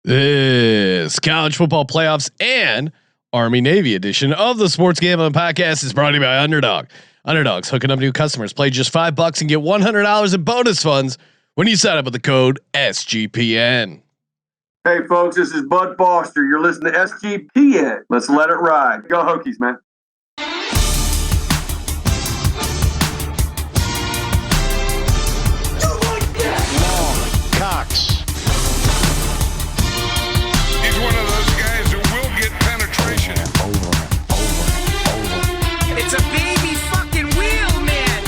This college football playoffs and Army Navy edition of the Sports Gambling Podcast is brought to you by Underdog. Underdog's hooking up new customers. Play just $5 and get $100 in bonus funds when you sign up with the code SGPN. Hey folks, this is Bud Foster. You're listening to SGPN. Let's let it ride. Go Hokies, man. Cox. He's one of those guys who will get penetration. Over. It's a baby fucking wheel, man.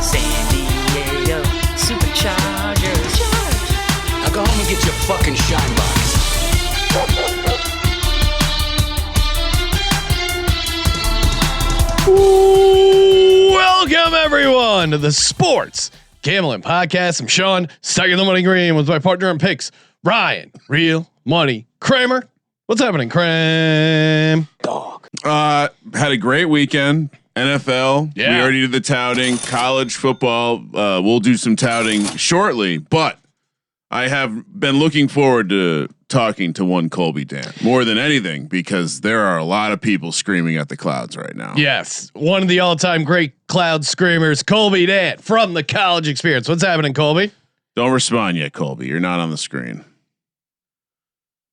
San Diego Superchargers. Now go home and get your fucking shine box. Welcome everyone to the Sports Gambling Podcast. I'm Sean, stuck in the money green with my partner in picks, Ryan, Real Money Kramer. What's happening, Cram? Dog. Had a great weekend. NFL. Yeah. We already did the touting. College football. We'll do some touting shortly, but I have been looking forward to talking to one Colby Dan more than anything because there are a lot of people screaming at the clouds right now. Yes, one of the all-time great cloud screamers, Colby Dan from the college experience. What's happening, Colby? Don't respond yet, Colby. You're not on the screen.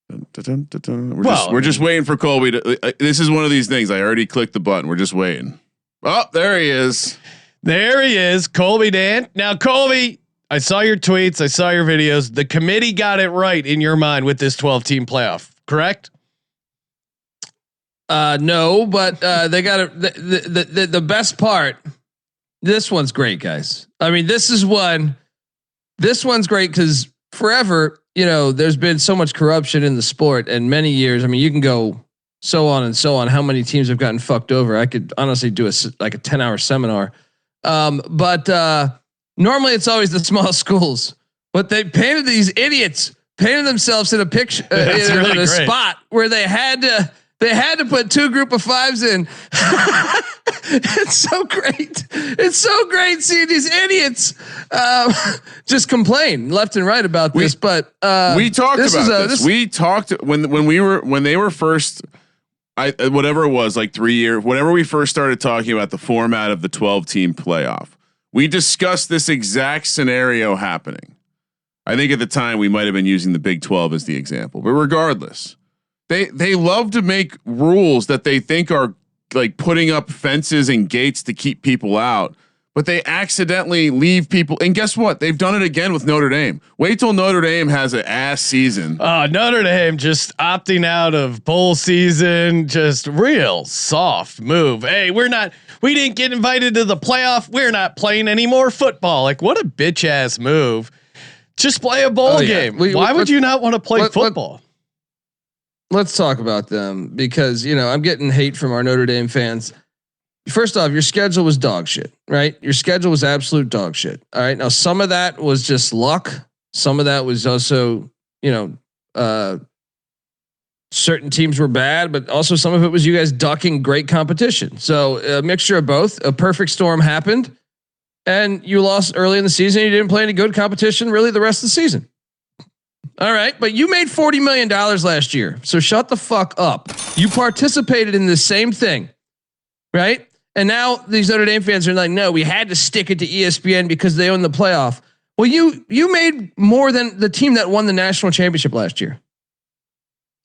We're just waiting for Colby to. This is one of these things. I already clicked the button. We're just waiting. Oh, there he is. There he is, Colby Dan. Now, Colby, I saw your tweets. I saw your videos. The committee got it right in your mind with this 12-team playoff, correct? No, but they got it. The best part. This one's great, guys. I mean, this one's great because forever, there's been so much corruption in the sport and many years. I mean, you can go so on and so on. How many teams have gotten fucked over? I could honestly do a 10-hour seminar. But normally it's always the small schools, but they painted themselves in a picture, in a spot where they had to put two group of fives in. It's so great. It's so great seeing these idiots just complain left and right about this. But we talked about this. We talked when they were first. Whatever it was, like 3 years, whenever we first started talking about the format of the 12-team playoff, we discussed this exact scenario happening. I think at the time we might have been using the Big 12 as the example, but regardless, they love to make rules that they think are like putting up fences and gates to keep people out, but they accidentally leave people. And guess what? They've done it again with Notre Dame. Wait till Notre Dame has an ass season. Notre Dame just opting out of bowl season, just real soft move. Hey, we didn't get invited to the playoff. We're not playing any more football. Like, what a bitch ass move. Just play a bowl game. Why would you not want to play football? Let's talk about them because, I'm getting hate from our Notre Dame fans. First off, your schedule was dog shit, right? Your schedule was absolute dog shit. All right. Now, some of that was just luck. Some of that was also, certain teams were bad, but also some of it was you guys ducking great competition. So a mixture of both. A perfect storm happened and you lost early in the season. You didn't play any good competition really the rest of the season. All right. But you made $40 million last year. So shut the fuck up. You participated in the same thing, right? And now these Notre Dame fans are like, no, we had to stick it to ESPN because they own the playoff. Well, you made more than the team that won the national championship last year.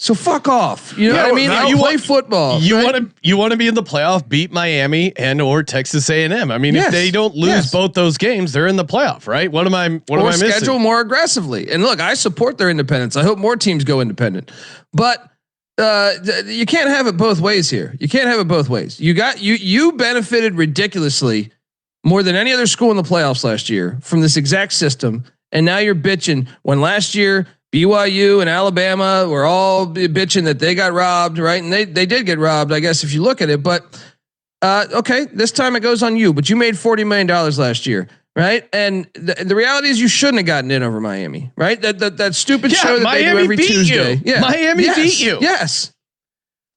So fuck off. You know what I mean? You play football. You want to be in the playoff, beat Miami and or Texas A&M. I mean, if they don't lose both those games, they're in the playoff, right? What am I missing? Schedule more aggressively. And look, I support their independence. I hope more teams go independent. But you can't have it both ways here. You can't have it both ways. You benefited ridiculously more than any other school in the playoffs last year from this exact system. And now you're bitching when last year BYU and Alabama were all bitching that they got robbed, right? And they did get robbed, I guess, if you look at it. But okay, this time it goes on you. But you made $40 million last year, right? And the reality is you shouldn't have gotten in over Miami, right? That stupid show that Miami they do every Tuesday. You. Yeah, Miami beat you. Yes,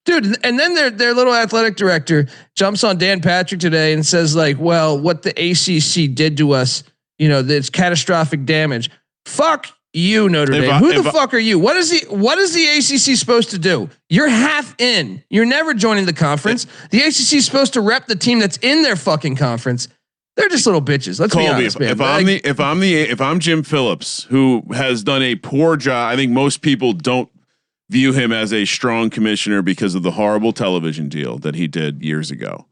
dude. And then their little athletic director jumps on Dan Patrick today and says like, "Well, what the ACC did to us, that's catastrophic damage." Fuck you, Notre Dame. Who the fuck are you? What is the ACC supposed to do? You're half in. You're never joining the conference. The ACC is supposed to rep the team that's in their fucking conference. They're just little bitches. Let's be honest, man. If I'm Jim Phillips, who has done a poor job, I think most people don't view him as a strong commissioner because of the horrible television deal that he did years ago.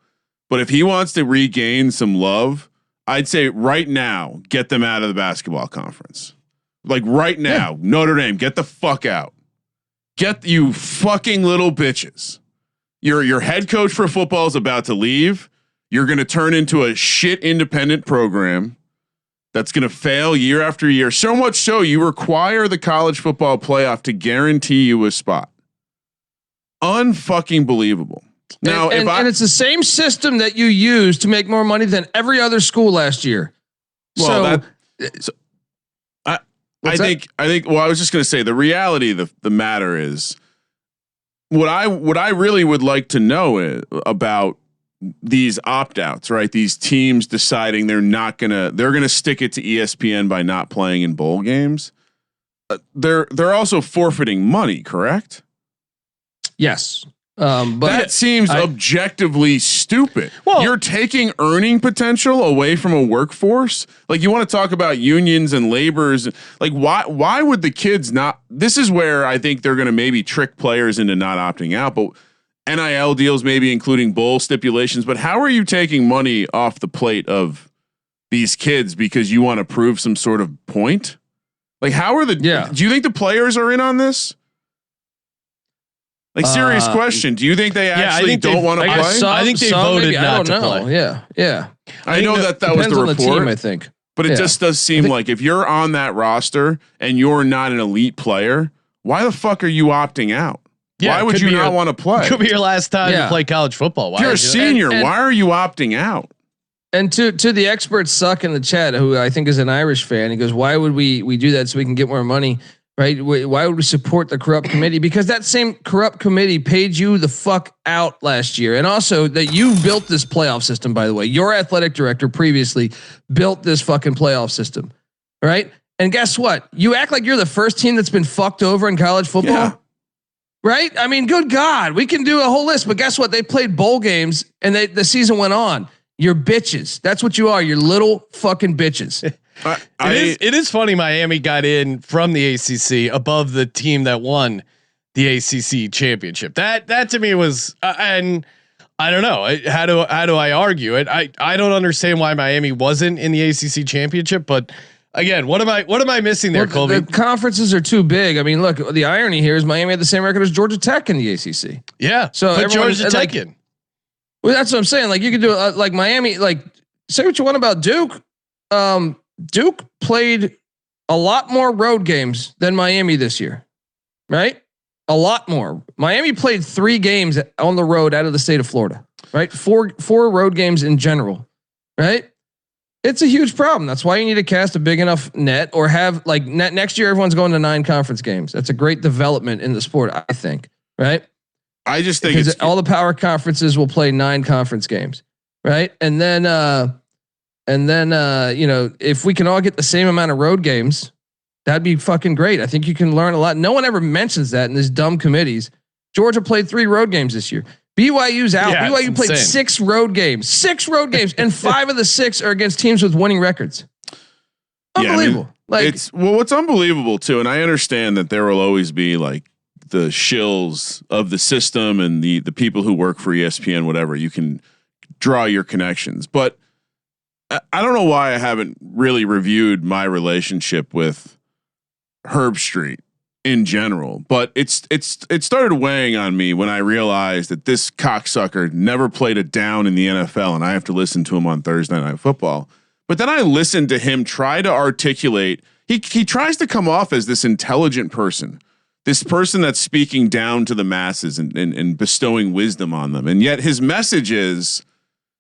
But if he wants to regain some love, I'd say right now, get them out of the basketball conference. Like right now, Notre Dame, get the fuck out. Get you fucking little bitches. Your head coach for football is about to leave. You're going to turn into a shit independent program that's going to fail year after year. So much so you require the college football playoff to guarantee you a spot. Unfucking believable. Now, and it's the same system that you use to make more money than every other school last year. Well, I think, well, I was just going to say the reality of the matter is what I really would like to know is about these opt-outs, right? These teams deciding they're going to stick it to ESPN by not playing in bowl games. They're also forfeiting money, correct? Yes. But that seems objectively stupid. Well, you're taking earning potential away from a workforce. Like, you want to talk about unions and labors. Like, why would the kids not? This is where I think they're going to maybe trick players into not opting out. But NIL deals, maybe including bowl stipulations. But how are you taking money off the plate of these kids because you want to prove some sort of point? Like, how are do you think the players are in on this? Like, serious question. Do you think they actually don't want to play? I think they voted not to play. Yeah. I know that was the report. Team, I think. But it just does seem like if you're on that roster and you're not an elite player, why the fuck are you opting out? Yeah, why would you not want to play? Could be your last time to play college football. Why if you're a senior, why are you opting out? And to the expert suck in the chat, who I think is an Irish fan, he goes, "Why would we do that so we can get more money?" Right? Why would we support the corrupt committee? Because that same corrupt committee paid you the fuck out last year. And also that you built this playoff system, by the way. Your athletic director previously built this fucking playoff system. Right? And guess what? You act like you're the first team that's been fucked over in college football. Yeah. Right? I mean, good God, we can do a whole list, but guess what? They played bowl games and the season went on. You're bitches. That's what you are. You're little fucking bitches. It is funny. Miami got in from the ACC above the team that won the ACC championship. That to me was, and I don't know how do I argue it? I don't understand why Miami wasn't in the ACC championship, but again, what am I missing there, Colby? The conferences are too big. I mean, look, the irony here is Miami had the same record as Georgia Tech in the ACC. Yeah, so put Georgia Tech in. Well, that's what I'm saying. Like, you could do like Miami. Like, say what you want about Duke. Duke played a lot more road games than Miami this year, right? A lot more. Miami played 3 games on the road out of the state of Florida, right? Four road games in general, right? It's a huge problem. That's why you need to cast a big enough net, or have like next year, everyone's going to 9 conference games. That's a great development in the sport, I think, right? I just think because all the power conferences will play 9 conference games, right? And then, you know, if we can all get the same amount of road games, that'd be fucking great. I think you can learn a lot. No one ever mentions that in these dumb committees. Georgia played 3 road games this year. BYU's out. Yeah, BYU played 6 road games, and 5 of the 6 are against teams with winning records. Unbelievable. Yeah, I mean, what's unbelievable too. And I understand that there will always be like the shills of the system and the people who work for ESPN, whatever. You can draw your connections, but I don't know why I haven't really reviewed my relationship with Herb Street in general, but it started weighing on me when I realized that this cocksucker never played a down in the NFL, and I have to listen to him on Thursday Night Football. But then I listened to him try to articulate. He tries to come off as this intelligent person, this person that's speaking down to the masses and bestowing wisdom on them, and yet his message is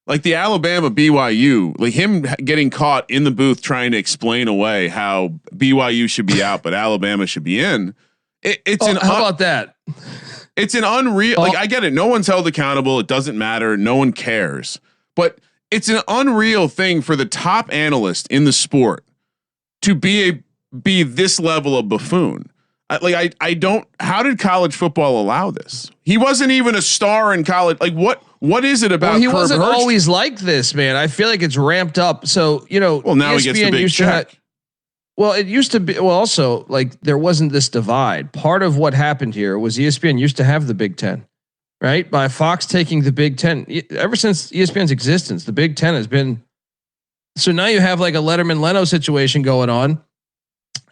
like the Alabama BYU, like him getting caught in the booth trying to explain away how BYU should be out, but Alabama should be in. How about that? It's an unreal, like I get it. No one's held accountable. It doesn't matter. No one cares, but it's an unreal thing for the top analyst in the sport to be be this level of buffoon. I don't. How did college football allow this? He wasn't even a star in college. Like what is it about? Well, he Herb wasn't Hurst? always like this, man. I feel like it's ramped up. So Well, now he gets the big check. Well, it used to be. Well, also like there wasn't this divide. Part of what happened here was ESPN used to have the Big Ten, right? By Fox taking the Big Ten. Ever since ESPN's existence, the Big Ten has been. So now you have like a Letterman-Leno situation going on.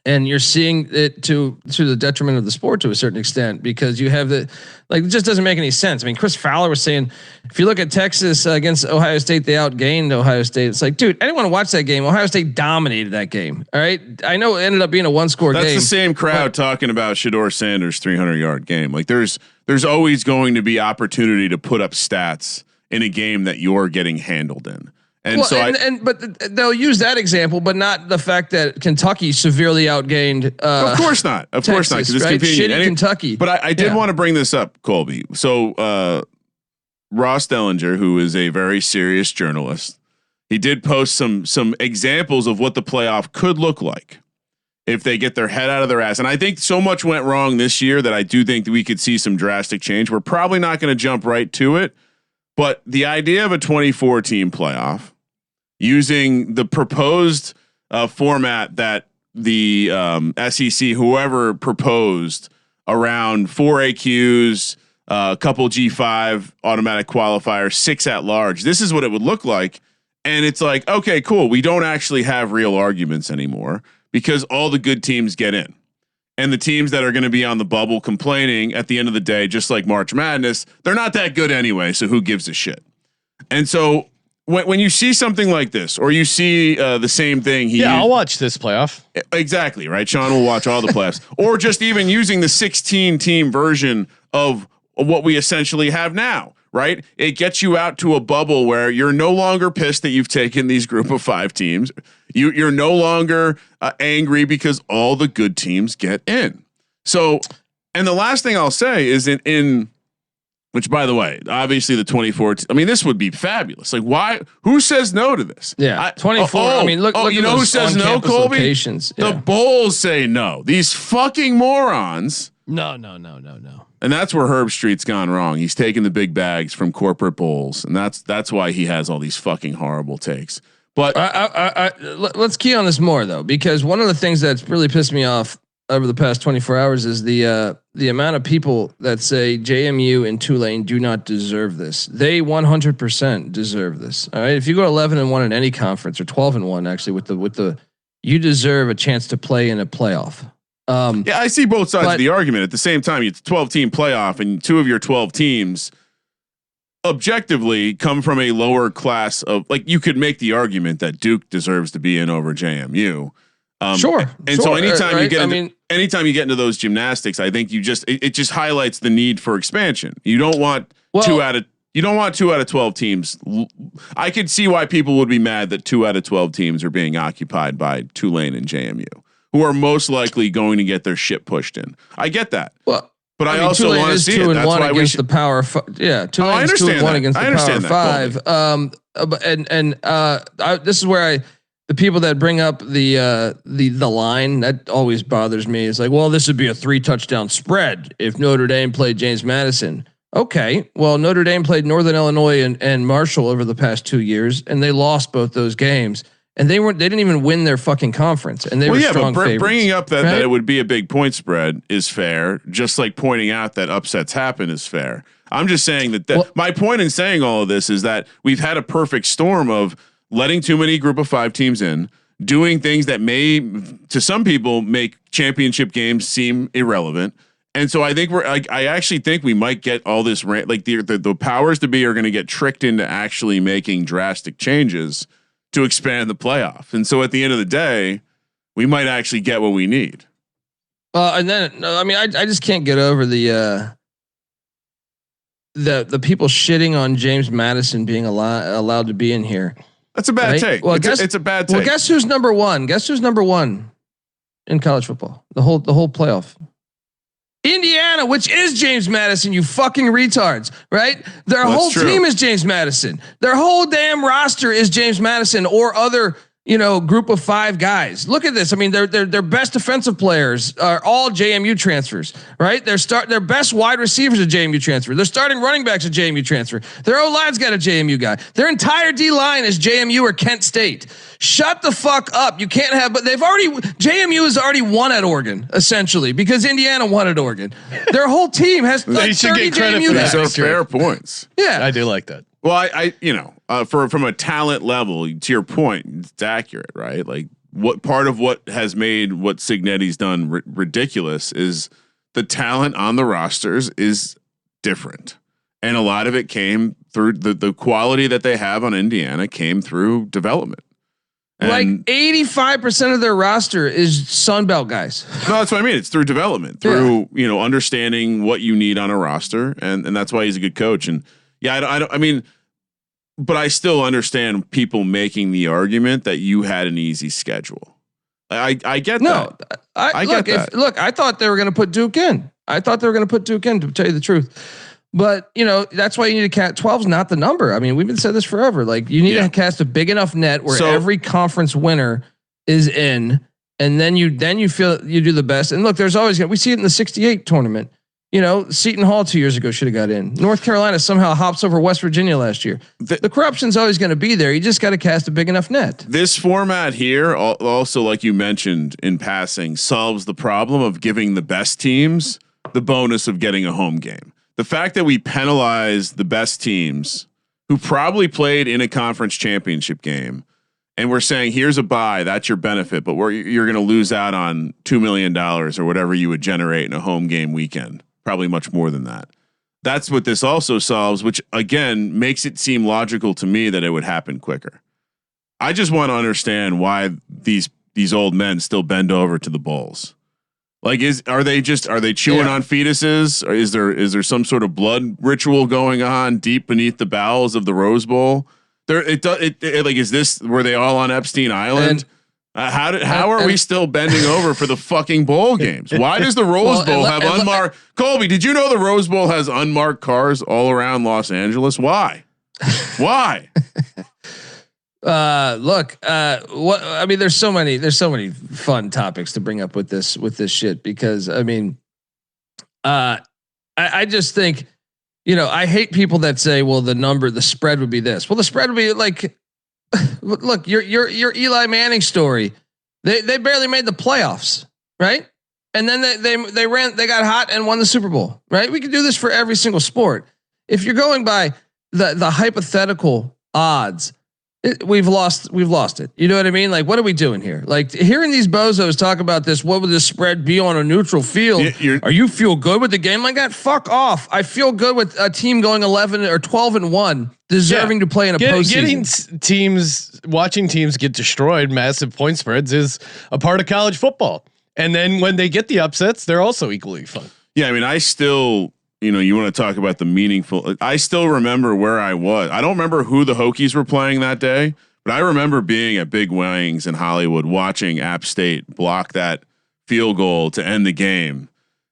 And you're seeing it to the detriment of the sport to a certain extent because you have it just doesn't make any sense. I mean, Chris Fowler was saying, if you look at Texas against Ohio State, they outgained Ohio State. It's like, dude, anyone watch that game? Ohio State dominated that game. All right. I know it ended up being a 1-score game. That's the same crowd talking about Shedeur Sanders' 300-yard game. Like there's always going to be opportunity to put up stats in a game that you're getting handled in. And but they'll use that example, but not the fact that Kentucky severely outgained. Of course not. Of course not. Because it's right? convenient. Kentucky. But I did want to bring this up, Colby. So Ross Dellinger, who is a very serious journalist, he did post some examples of what the playoff could look like if they get their head out of their ass. And I think so much went wrong this year that I do think that we could see some drastic change. We're probably not going to jump right to it. But the idea of a 24-team playoff using the proposed format that the SEC, whoever proposed, around 4 AQs, a couple G5 automatic qualifiers, 6 at large. This is what it would look like. And it's like, okay, cool. We don't actually have real arguments anymore because all the good teams get in. And the teams that are going to be on the bubble complaining at the end of the day, just like March Madness, they're not that good anyway. So who gives a shit? And so when you see something like this, or you see the same thing, I'll watch this playoff. Exactly right. Sean will watch all the playoffs, or just even using the 16-team version of what we essentially have now. Right, it gets you out to a bubble where you're no longer pissed that you've taken these group of 5 teams. You're no longer angry because all the good teams get in. So, and the last thing I'll say is in which, by the way, obviously the 24. I mean, this would be fabulous. Like, why? Who says no to this? Yeah, 24. I mean, look. You know who says no, Colby? Locations. The Bulls say no. These fucking morons. No. And that's where Herb Street's gone wrong. He's taking the big bags from corporate bulls, and that's why he has all these fucking horrible takes. But let's key on this more though, because one of the things that's really pissed me off over the past 24 hours is the amount of people that say JMU and Tulane do not deserve this. They 100% deserve this. All right, if you go 11-1 in any conference, or 12-1 actually, with the you deserve a chance to play in a playoff. Yeah, I see both sides of the argument. At the same time, it's a 12-team playoff, and 2 of your 12 teams objectively come from a lower class of, like, you could make the argument that Duke deserves to be in over JMU. Sure. So anytime you get anytime you get into those gymnastics, I think it just highlights the need for expansion. You don't want 2 out of 12 teams. I could see why people would be mad that 2 out of 12 teams are being occupied by Tulane and JMU, who are most likely going to get their shit pushed in. I get that. Well, but I also want to see it. That's why we should. The power. Yeah, Tulane is 2-1 against the Power 5. This is where the people that bring up the line, that always bothers me. It's like, well, this would be a 3-touchdown spread if Notre Dame played James Madison. Okay, well, Notre Dame played Northern Illinois and Marshall over the past 2 years, and they lost both those games. And they didn't even win their fucking conference, and they were strong favorites. Bringing up that it would be a big point spread is fair. Just like pointing out that upsets happen is fair. I'm just saying that my point in saying all of this is that we've had a perfect storm of letting too many group of 5 teams in, doing things that may, to some people, make championship games seem irrelevant. And so I think I actually think we might get all this like the powers to be are going to get tricked into actually making drastic changes to expand the playoff. And so at the end of the day, we might actually get what we need. And then, I mean, I just can't get over the people shitting on James Madison being allowed to be in here. That's a bad take. Well, it's a bad take. Well, guess who's number 1? Guess who's number 1 in college football? The whole playoff. Indiana, which is James Madison, you fucking retards, right? Their whole team is James Madison. Their whole damn roster is James Madison or other, group of 5 guys. Look at this. I mean, their best defensive players are all JMU transfers, right? Their best wide receivers are JMU transfer. Their starting running backs are JMU transfer. Their O-line's got a JMU guy. Their entire D line is JMU or Kent State. Shut the fuck up. You can't have, but JMU has already won at Oregon, essentially, because Indiana won at Oregon. Their whole team has like 30 JMU guys. These are fair points. Yeah. I do like that. Well, I from a talent level, to your point, it's accurate, right? Like what part of what has made what Cignetti's done ridiculous is the talent on the rosters is different. And a lot of it came through the quality that they have on Indiana came through development. And like 85% of their roster is Sunbelt guys. No, that's what I mean. It's through development, through, understanding what you need on a roster. And that's why he's a good coach. And yeah, I mean, but I still understand people making the argument that you had an easy schedule. I get that. I get that. Look, I thought they were going to put Duke in. To tell you the truth. But that's why you need to cast 12's not the number. I mean, we've been saying this forever. Like you need to cast a big enough net where every conference winner is in, and then you feel you do the best. And look, there's always we see it in the 68 tournament. Seton Hall 2 years ago should have got in. North Carolina somehow hops over West Virginia last year. The corruption's always going to be there. You just got to cast a big enough net. This format here also, like you mentioned in passing, solves the problem of giving the best teams the bonus of getting a home game. The fact that we penalize the best teams who probably played in a conference championship game, and we're saying here's a bye, that's your benefit, but you're going to lose out on $2 million or whatever you would generate in a home game weekend. Probably much more than that. That's what this also solves, which again makes it seem logical to me that it would happen quicker. I just want to understand why these old men still bend over to the bowls. Like, are they chewing on fetuses? Or is there some sort of blood ritual going on deep beneath the bowels of the Rose Bowl? Were they all on Epstein Island? How are we still bending over for the fucking bowl games? Why does the Rose Bowl have unmarked? Colby, did you know the Rose Bowl has unmarked cars all around Los Angeles? Why? Why? I mean, there's so many fun topics to bring up with this shit, because I mean, I just think, I hate people that say, well, the spread would be this. Well, the spread would be like, look, your Eli Manning story. They barely made the playoffs, right? And then they got hot and won the Super Bowl, right? We could do this for every single sport. If you're going by the hypothetical odds, we've lost it. You know what I mean? Like, what are we doing here? Like, hearing these bozos talk about this, what would the spread be on a neutral field? Are you feel good with the game like that? Fuck off. I feel good with a team going 11 or 12-1, deserving to play in a postseason. Watching teams get destroyed, massive point spreads is a part of college football. And then when they get the upsets, they're also equally fun. Yeah. I mean, I still, you want to talk about the meaningful. I still remember where I was. I don't remember who the Hokies were playing that day, but I remember being at Big Wings in Hollywood watching App State block that field goal to end the game.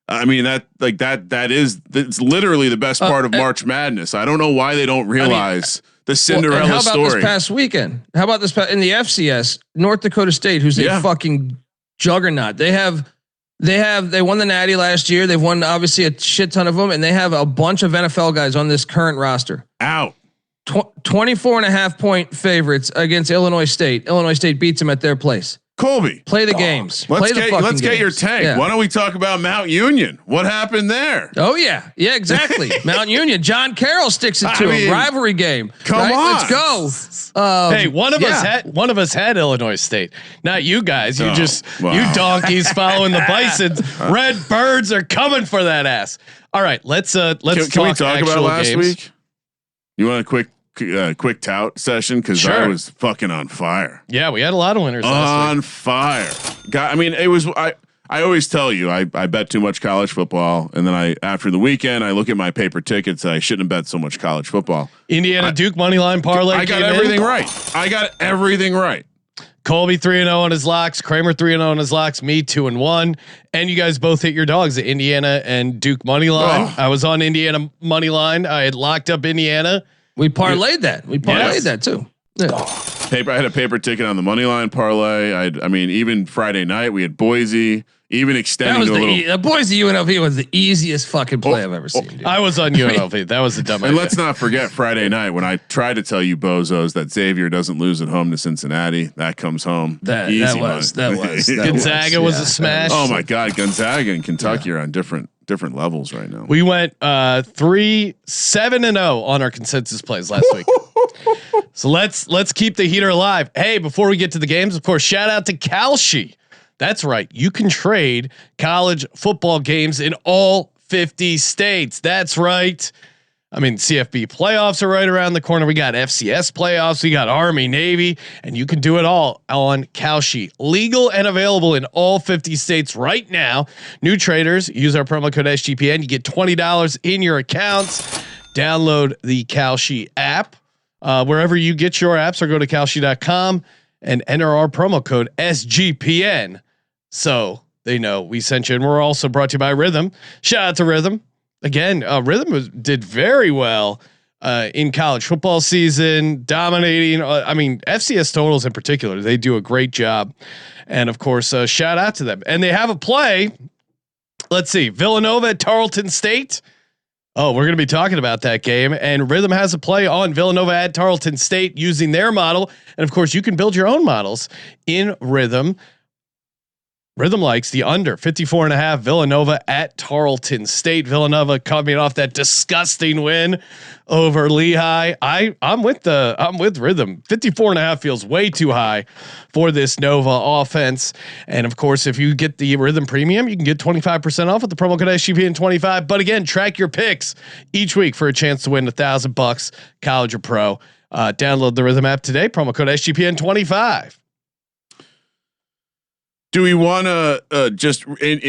I mean, it's literally the best part of March Madness. I don't know why they don't realize the Cinderella how about story. This past weekend? How about this in the FCS? North Dakota State, who's a fucking juggernaut. They won the Natty last year. They've won obviously a shit ton of them, and they have a bunch of NFL guys on this current roster. 24.5 point favorites against Illinois State. Illinois State beats them at their place. Colby, play the games. Let's get your tank. Yeah. Why don't we talk about Mount Union? What happened there? Oh yeah, exactly. Mount Union. John Carroll sticks it to him. Rivalry game. Come on, let's go. Hey, one of us had Illinois State. Not you guys. You you donkeys following the Bisons. Red Birds are coming for that ass. All right, let's can we talk about last week? You want a quick tout session, because I was fucking on fire. Yeah, we had a lot of winners last week. Fire. I mean, it was I always tell you I bet too much college football, and then after the weekend I look at my paper tickets. I shouldn't have bet so much college football. Indiana Duke money line parlay. I got everything right. Colby 3-0 on his locks. Kramer 3-0 on his locks. Me 2-1. And you guys both hit your dogs at Indiana and Duke money line. I was on Indiana money line. I had locked up Indiana. We parlayed that. We parlayed that too. Yeah. I had a paper ticket on the money line parlay. I mean, even Friday night we had Boise. Even extending That was to a little. Boise UNLV was the easiest fucking play I've ever seen. Dude. I was on UNLV. That was a dumb idea. And let's not forget Friday night when I tried to tell you bozos that Xavier doesn't lose at home to Cincinnati. That comes home. That was Gonzaga was a smash. Oh my God, Gonzaga and Kentucky are on different levels right now. We went 3-7-0 on our consensus plays last week. So let's keep the heater alive. Hey, before we get to the games, of course, shout out to Kalshi. That's right. You can trade college football games in all 50 states. That's right. I mean, CFB playoffs are right around the corner. We got FCS playoffs. We got Army, Navy, and you can do it all on Kalshi. Legal and available in all 50 states right now. New traders, use our promo code SGPN. You get $20 in your accounts. Download the Kalshi app wherever you get your apps, or go to kalshi.com and enter our promo code SGPN. So they know we sent you. And we're also brought to you by Rhythm. Shout out to Rhythm. Again, Rhythm did very well in college football season, dominating. I mean, FCS totals in particular, they do a great job. And of course, shout out to them. And they have a play. Let's see, Villanova at Tarleton State. Oh, we're going to be talking about that game. And Rhythm has a play on Villanova at Tarleton State using their model. And of course, you can build your own models in Rhythm. Rhythm likes the under 54.5 Villanova at Tarleton State. Villanova coming off that disgusting win over Lehigh. I'm with Rhythm. 54.5 feels way too high for this Nova offense. And of course, if you get the Rhythm Premium, you can get 25% off with the promo code SGPN25. But again, track your picks each week for a chance to win $1,000 college or pro. Download the Rhythm app today. Promo code SGPN25. Do we want to just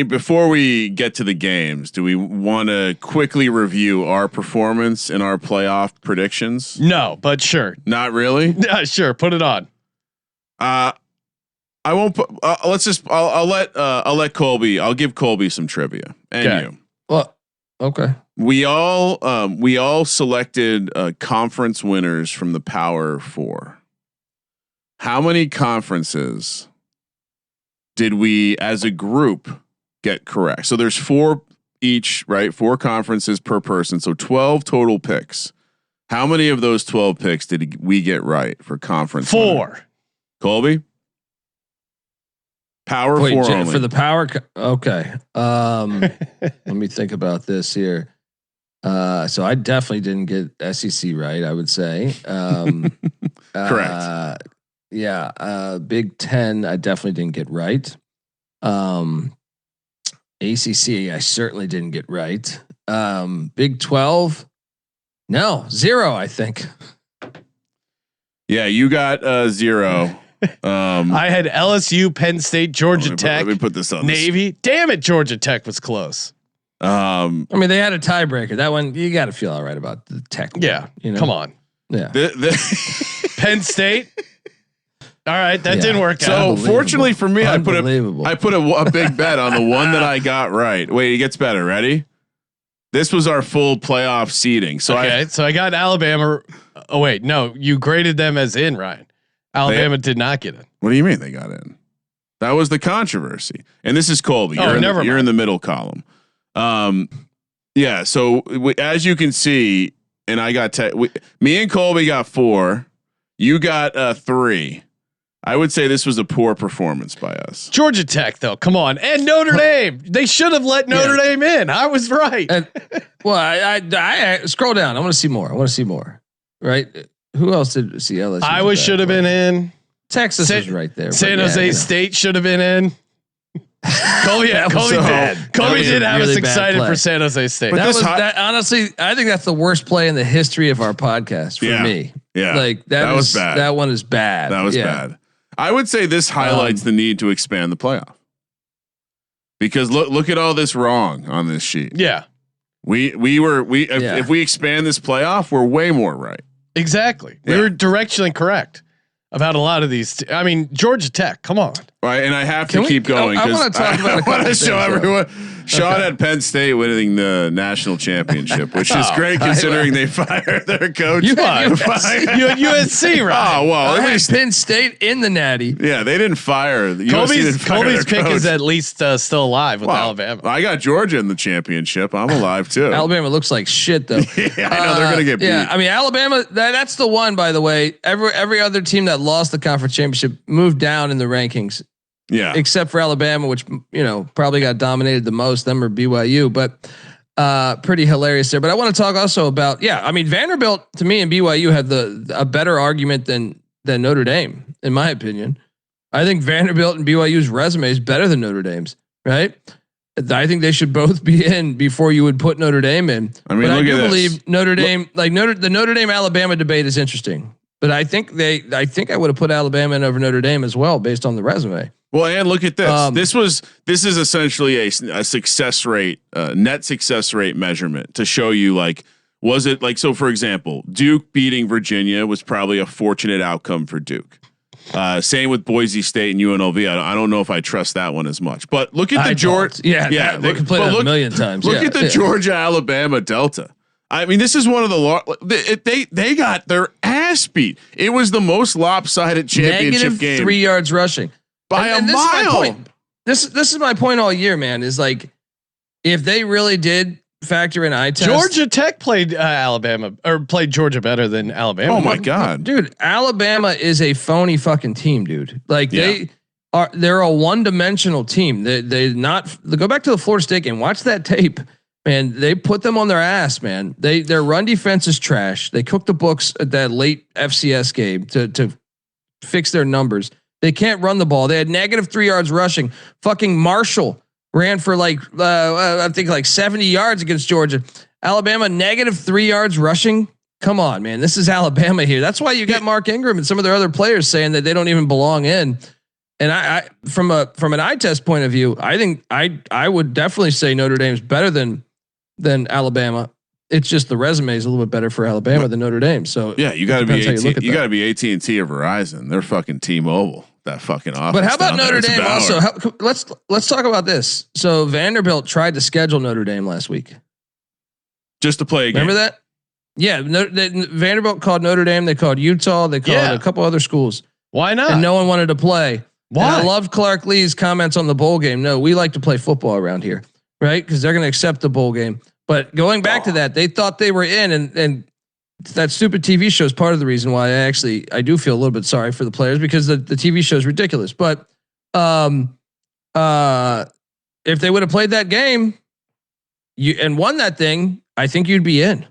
before we get to the games? Do we want to quickly review our performance and our playoff predictions? No, but sure. Not really. Yeah, sure. Put it on. I won't put. Let's just. I'll let Colby. I'll give Colby some trivia. And okay. You. Well, okay. We all selected conference winners from the Power Four. How many conferences did we as a group get correct? So there's 4 each, right? 4 conferences per person. So 12 total picks. How many of those 12 picks did we get right for conference? 4. Winner? Colby? Power 4 only. For the power. Okay. Let me think about this here. So I definitely didn't get SEC right, I would say. Correct. Yeah. Big 10, I definitely didn't get right. ACC, I certainly didn't get right. Big 12, no, 0, I think. Yeah, you got 0. I had LSU, Penn State, Georgia Tech. Let me put this on Navy. Damn it, Georgia Tech was close. I mean, they had a tiebreaker. That one, you got to feel all right about the Tech. Yeah, one, you know? Come on. Yeah, Penn State. All right, that didn't work out. So fortunately for me, I put a big bet on the one that I got right. Wait, it gets better. Ready? This was our full playoff seeding. So so I got Alabama. Oh wait, no, you graded them as in, Ryan. Alabama did not get in. What do you mean they got in? That was the controversy. And this is Colby. You're in the middle column. Yeah. So as you can see, and I got me and Colby got 4. You got 3. I would say this was a poor performance by us. Georgia Tech, though, come on, and Notre Dame. They should have let Notre Dame in. I was right. And, well, I scroll down. I want to see more. Right? Who else did see LSU? Iowa should have been in. Texas was right there. San Jose State should have been in. Colby did have us excited for San Jose State. That honestly, I think that's the worst play in the history of our podcast for me. Yeah, like that was bad. That one is bad. That was bad. I would say this highlights the need to expand the playoff because look at all this wrong on this sheet. Yeah, if we expand this playoff, we're way more right. Exactly, we were directionally correct about a lot of these. I mean, Georgia Tech, come on. Right, and I have to keep going because I want to talk about. I want to show everyone. Sean had Penn State winning the national championship, which is great considering they fired their coach. You had USC, right? Oh well, I at had least Penn State in the Natty. yeah, they didn't fire. Kobe's pick is at least still alive with Alabama. I got Georgia in the championship. I'm alive too. Alabama looks like shit though. Yeah, I know they're gonna get beat. Yeah, I mean Alabama. That's the one. By the way, every other team that lost the conference championship moved down in the rankings. Yeah, except for Alabama, which probably got dominated the most. Them or BYU, but pretty hilarious there. But I want to talk also about I mean Vanderbilt to me and BYU have a better argument than Notre Dame in my opinion. I think Vanderbilt and BYU's resume is better than Notre Dame's. Right. I think they should both be in before you would put Notre Dame in. I mean, but I do believe Notre Dame, the Notre Dame Alabama debate is interesting. But I think I would have put Alabama in over Notre Dame as well based on the resume. Well, and look at this. This is essentially a success rate, net success rate measurement to show you was it like, so for example, Duke beating Virginia was probably a fortunate outcome for Duke. Same with Boise State and UNLV. I don't know if I trust that one as much, but look at the Georgia. They could play that a million times. Look at the Georgia Alabama Delta. I mean, this is one of the they got their ass beat. It was the most lopsided championship game. -3 yards rushing by a mile. This is my point all year, man. Is like if they really did factor in eye test. Georgia Tech played Alabama or played Georgia better than Alabama. Oh my God, dude! Alabama is a phony fucking team, dude. Like they're a one-dimensional team. They go back to the Florida State game. Watch that tape. Man, they put them on their ass, man. Their run defense is trash. They cooked the books at that late FCS game to fix their numbers. They can't run the ball. They had -3 yards rushing. Fucking Marshall ran for I think 70 yards against Georgia. Alabama -3 yards rushing. Come on, man. This is Alabama here. That's why you got Mark Ingram and some of their other players saying that they don't even belong in. And I from an eye test point of view, I think I would definitely say Notre Dame's better than Alabama. It's just the resume is a little bit better for Alabama than Notre Dame. So yeah, you got to be you got to be AT&T or Verizon. They're fucking T-Mobile. That fucking offense. But how about Notre Dame also? Let's talk about this. So Vanderbilt tried to schedule Notre Dame last week just to play a game. Remember that? Yeah, Vanderbilt called Notre Dame. They called Utah. They called a couple other schools. Why not? And no one wanted to play. Why? And I loved Clark Lee's comments on the bowl game. No, we like to play football around here, right? Because they're going to accept the bowl game. But going back to that, they thought they were in, and that stupid TV show is part of the reason why I do feel a little bit sorry for the players because the TV show is ridiculous. But if they would have played that game, and won that thing, I think you'd be in.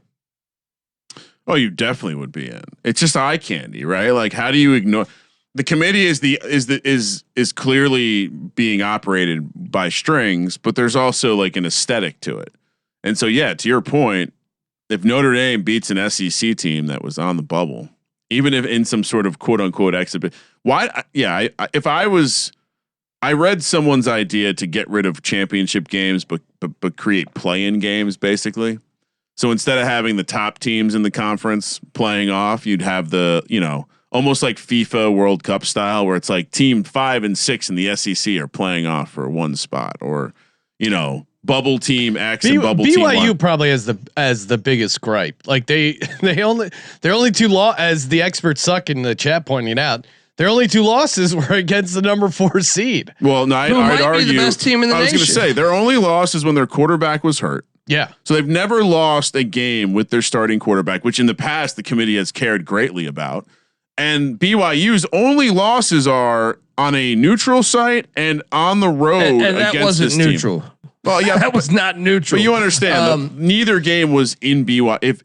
Oh, you definitely would be in. It's just eye candy, right? Like, how do you ignore? The committee is clearly being operated by strings, but there's also like an aesthetic to it. And so, yeah, to your point, if Notre Dame beats an SEC team that was on the bubble, even if in some sort of quote unquote exhibit, why? Yeah, I read someone's idea to get rid of championship games, but create play-in games basically. So instead of having the top teams in the conference playing off, you'd have almost like FIFA World Cup style, where it's like team 5 and 6 in the SEC are playing off for one spot, or bubble team X and bubble team Y. BYU probably has the biggest gripe. Like their only two as the experts suck in the chat pointing out. Their only two losses were against the number 4 seed. Well, no, I'd argue be the best team in the nation. I was going to say their only loss is when their quarterback was hurt. Yeah. So they've never lost a game with their starting quarterback, which in the past the committee has cared greatly about. And BYU's only losses are on a neutral site and on the road and that against wasn't this neutral. Team. Well, yeah, that was not neutral. But you understand, neither game was in BYU. If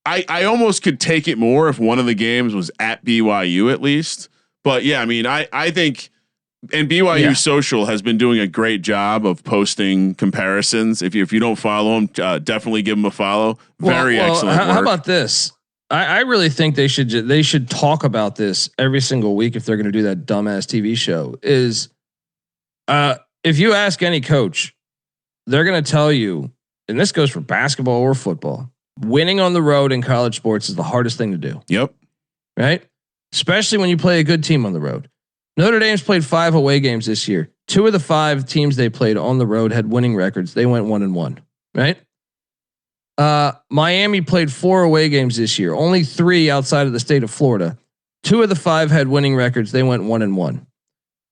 I almost could take it more if one of the games was at BYU at least. But yeah, I mean, I think. And BYU Social has been doing a great job of posting comparisons. If you don't follow them, definitely give them a follow. Very excellent work. How about this? I really think they should talk about this every single week if they're going to do that dumbass TV show. Is if you ask any coach, they're going to tell you, and this goes for basketball or football, winning on the road in college sports is the hardest thing to do. Yep. Right. Especially when you play a good team on the road. Notre Dame's played 5 away games this year. 2 of the 5 teams they played on the road had winning records. They went 1-1, right? Miami played 4 away games this year. Only 3 outside of the state of Florida. 2 of the 5 had winning records. They went 1-1.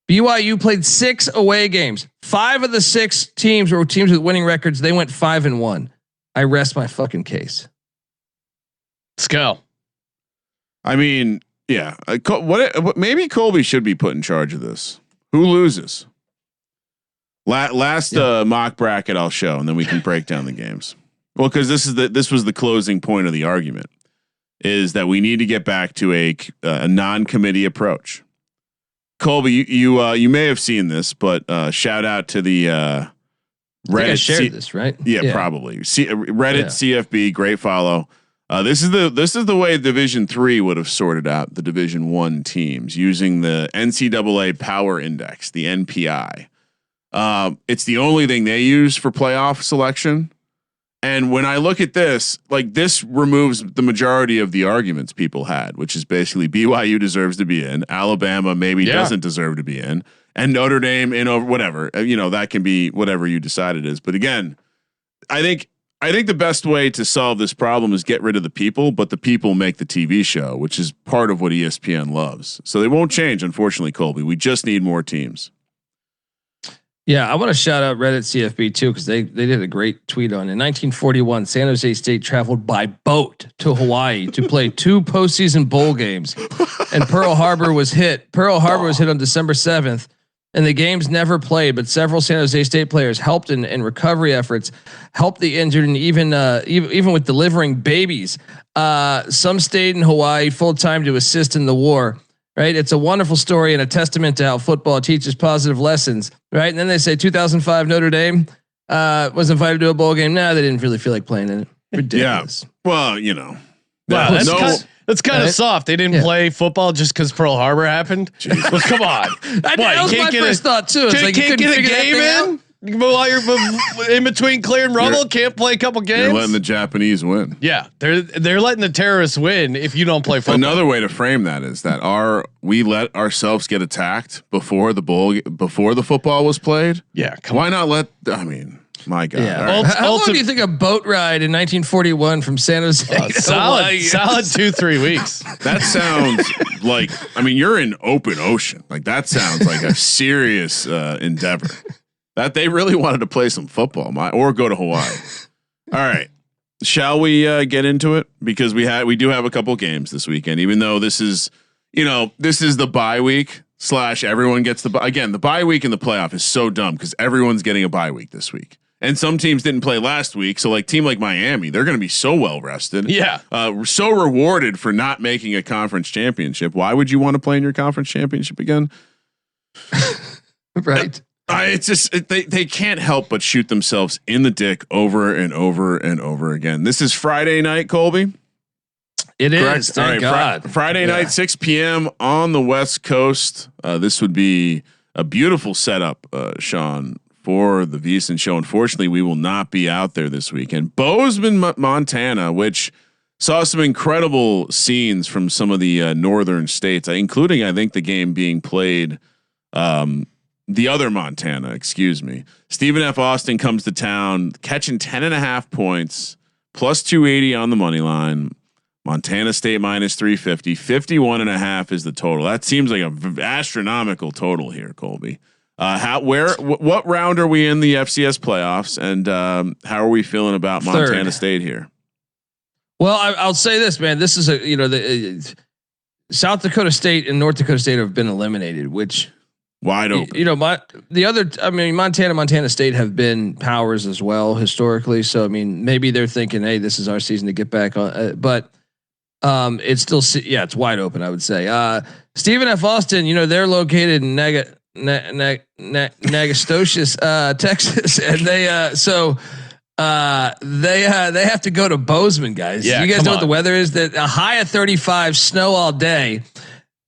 BYU played 6 away games. 5 of the 6 teams were teams with winning records. They went 5-1. I rest my fucking case. Let's go. I mean, yeah. What maybe Colby should be put in charge of this. Who loses? Last mock bracket I'll show, and then we can break down the games. Well, because this was the closing point of the argument, is that we need to get back to a non-committee approach. Colby, you may have seen this, but shout out to the Reddit. I shared this, right? Yeah, probably. Reddit CFB, great follow. This is the way Division III would have sorted out the Division I teams using the NCAA Power Index, the NPI. It's the only thing they use for playoff selection. And when I look at this, like, this removes the majority of the arguments people had, which is basically BYU deserves to be in, Alabama maybe doesn't deserve to be in, and Notre Dame in over whatever. That can be whatever you decide it is. But again, I think the best way to solve this problem is get rid of the people, but the people make the TV show, which is part of what ESPN loves. So they won't change, unfortunately, Colby. We just need more teams. Yeah, I want to shout out Reddit CFB too, because they did a great tweet on it. In 1941, San Jose State traveled by boat to Hawaii to play 2 postseason bowl games, and Pearl Harbor was hit. Pearl Harbor was hit on December 7th, and the games never played. But several San Jose State players helped in recovery efforts, helped the injured, and even with delivering babies. Some stayed in Hawaii full time to assist in the war. Right. It's a wonderful story and a testament to how football teaches positive lessons. Right. And then they say 2005 Notre Dame was invited to a bowl game. Nah, they didn't really feel like playing in it. Ridiculous. Yeah. Well, that's kind of soft. They didn't play football just because Pearl Harbor happened. Well, come on. That was my first thought too. Can't get a game in while you're in between Clear and Rumble. Can't play a couple games. You're letting the Japanese win. Yeah, they're letting the terrorists win if you don't play football. Another way to frame that is that we let ourselves get attacked before the football was played. Yeah, why not let? I mean, my God. Yeah. How long do you think a boat ride in 1941 from San Jose? Solid 2-3 weeks. That sounds like, I mean, you're in open ocean. Like, that sounds like a serious endeavor. That they really wanted to play some football, or go to Hawaii. All right, shall we get into it? Because we do have a couple games this weekend, even though this is the bye week / everyone gets the bye week in the playoff is so dumb because everyone's getting a bye week this week. And some teams didn't play last week. So team like Miami, they're going to be so well rested. Yeah. So rewarded for not making a conference championship. Why would you want to play in your conference championship again? Right. It's just they can't help but shoot themselves in the dick over and over and over again. This is Friday night, Colby. It Correct? Is. Thank God. Friday night, 6 p.m. on the West Coast. This would be a beautiful setup, Sean, for the VSiN show. Unfortunately, we will not be out there this weekend. Bozeman, Montana, which saw some incredible scenes from some of the northern states, including, I think, the game being played. The other Montana, excuse me. Stephen F. Austin comes to town, catching 10.5 points, plus 280 on the money line. Montana State minus 350, 51.5 is the total. That seems like a astronomical total here, Colby. What round are we in the FCS playoffs, and how are we feeling about Montana State here? Well, I'll say this, man. This is the South Dakota State and North Dakota State have been eliminated, which. Wide open. Montana State have been powers as well historically. So, I mean, maybe they're thinking, hey, this is our season to get back on. But it's still, it's wide open, I would say. Stephen F. Austin, they're located in Nagastosius, Texas. And they have to go to Bozeman, guys. Yeah, you guys know what the weather is? That a high of 35, snow all day.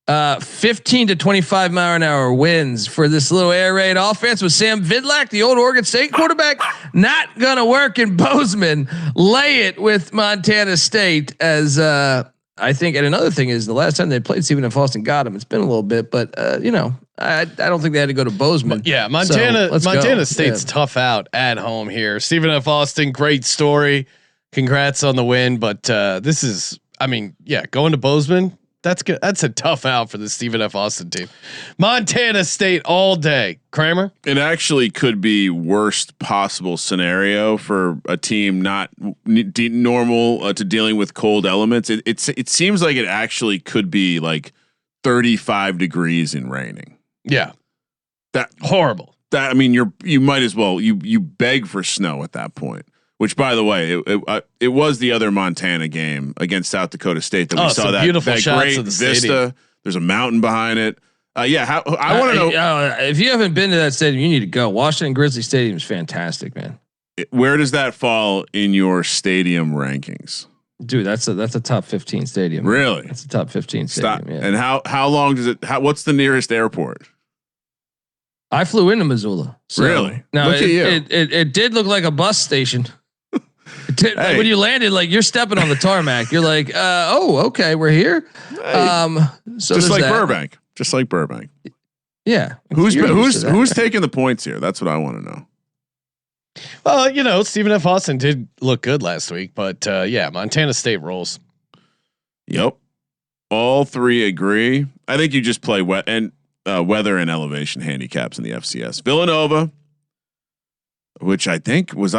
15 to 25 mile an hour winds for this little air raid offense with Sam Vidlac, the old Oregon State quarterback. Not gonna work in Bozeman. Lay it with Montana State as I think. And another thing is the last time they played, Stephen F. Austin got him. It's been a little bit, but I don't think they had to go to Bozeman. But yeah, Montana go. State's tough out at home here. Stephen F. Austin, great story. Congrats on the win, but this is, I mean, yeah, going to Bozeman, that's good. That's a tough out for the Stephen F. Austin team. Montana State all day. Kramer? It actually could be worst possible scenario for a team not normal to dealing with cold elements. It seems like it actually could be like 35 degrees and raining. Yeah. That horrible. That, I mean, you might as well, you beg for snow at that point. Which, by the way, it was the other Montana game against South Dakota State that we saw that beautiful shots great of the vista. Stadium. There's a mountain behind it. Yeah, I want to know if you haven't been to that stadium, you need to go. Washington Grizzly Stadium is fantastic, man. Where does that fall in your stadium rankings, dude? That's a top 15 stadium. Really? That's a top 15 stadium. Yeah. And how long does it? What's the nearest airport? I flew into Missoula. So really? Now look at you. It did look like a bus station. Hey. Like when you landed, like you're stepping on the tarmac. You're like, oh, okay, we're here. Hey. So just like Burbank. Just like Burbank. Yeah. Who's taking the points here? That's what I want to know. Well, Stephen F. Austin did look good last week, but yeah, Montana State rolls. Yep. All three agree. I think you just play weather and elevation handicaps in the FCS. Villanova, which I think was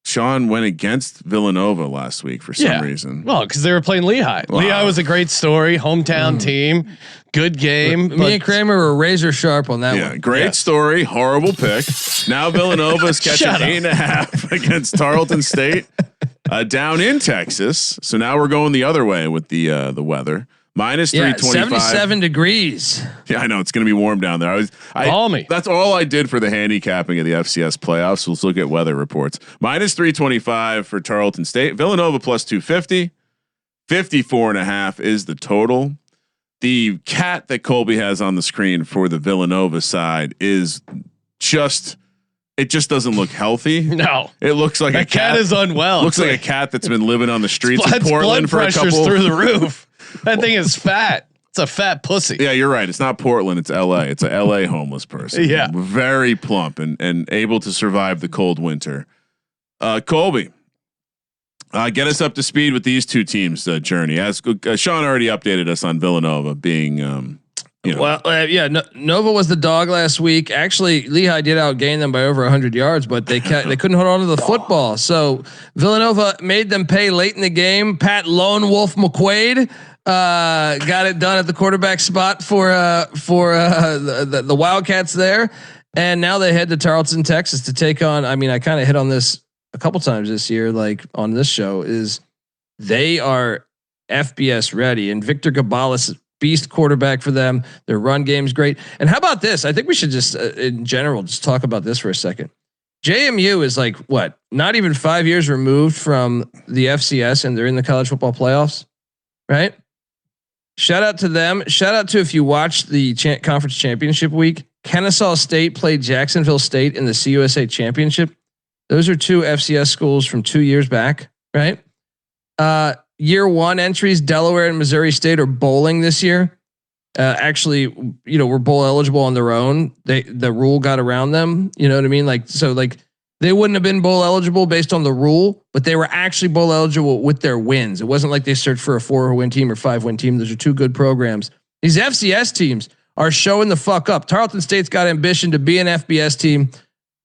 Sean went against Villanova last week for some reason. Well, because they were playing Lehigh. Wow. Lehigh was a great story, hometown team, good game. Me and Kramer were razor sharp on that one. Yeah, great story, horrible pick. Now Villanova's catching 8.5 against Tarleton State down in Texas. So now we're going the other way with the weather. Minus 325. 77 degrees. Yeah, I know it's going to be warm down there. Balmy. That's all I did for the handicapping of the FCS playoffs. Let's look at weather reports. Minus 325 for Tarleton State. Villanova plus 250. 54.5 is the total. The cat that Colby has on the screen for the Villanova side is it just doesn't look healthy. No, it looks like a cat is unwell. Looks like a cat that's been living on the streets of Portland for a couple. Through the roof. That thing is fat. It's a fat pussy. Yeah, you're right. It's not Portland. It's LA. It's a LA homeless person. Yeah, very plump and able to survive the cold winter. Colby, get us up to speed with these two teams' journey. As Sean already updated us on Villanova being. Nova was the dog last week. Actually, Lehigh did outgain them by over 100 yards, but they couldn't hold on to the football. So Villanova made them pay late in the game. Pat Lone Wolf McQuaid got it done at the quarterback spot for the Wildcats there, and now they head to Tarleton, Texas to take on. I mean, I kind of hit on this a couple times this year, like on this show, is they are FBS ready, and Victor Gabalis. Beast quarterback for them. Their run game's great. And how about this? I think we should just, in general, just talk about this for a second. JMU is like what? Not even 5 years removed from the FCS, and they're in the college football playoffs, right? Shout out to them. Shout out to if you watched the conference championship week. Kennesaw State played Jacksonville State in the CUSA championship. Those are two FCS schools from 2 years back, right? Year one entries, Delaware and Missouri State are bowling this year. Actually, we're bowl eligible on their own. The rule got around them. You know what I mean? They wouldn't have been bowl eligible based on the rule, but they were actually bowl eligible with their wins. It wasn't like they searched for a 4-win team or 5-win team. Those are two good programs. These FCS teams are showing the fuck up. Tarleton State's got ambition to be an FBS team.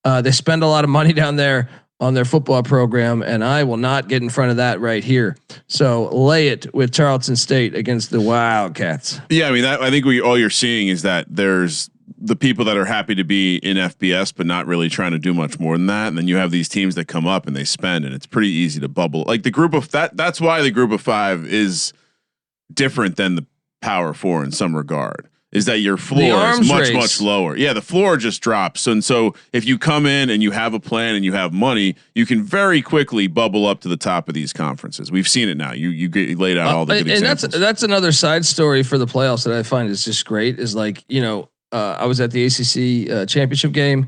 They spend a lot of money down there on their football program, and I will not get in front of that right here. So lay it with Tarleton State against the Wildcats. Yeah, I mean, I think all you're seeing is that there's the people that are happy to be in FBS, but not really trying to do much more than that. And then you have these teams that come up and they spend, and it's pretty easy to bubble. Like the group of that's why the group of five is different than the Power Four in some regard. Is that your floor is much lower. Yeah, the floor just drops. And so if you come in and you have a plan and you have money, you can very quickly bubble up to the top of these conferences. We've seen it now. You laid out all the good examples. And that's another side story for the playoffs that I find is just great is like, I was at the ACC championship game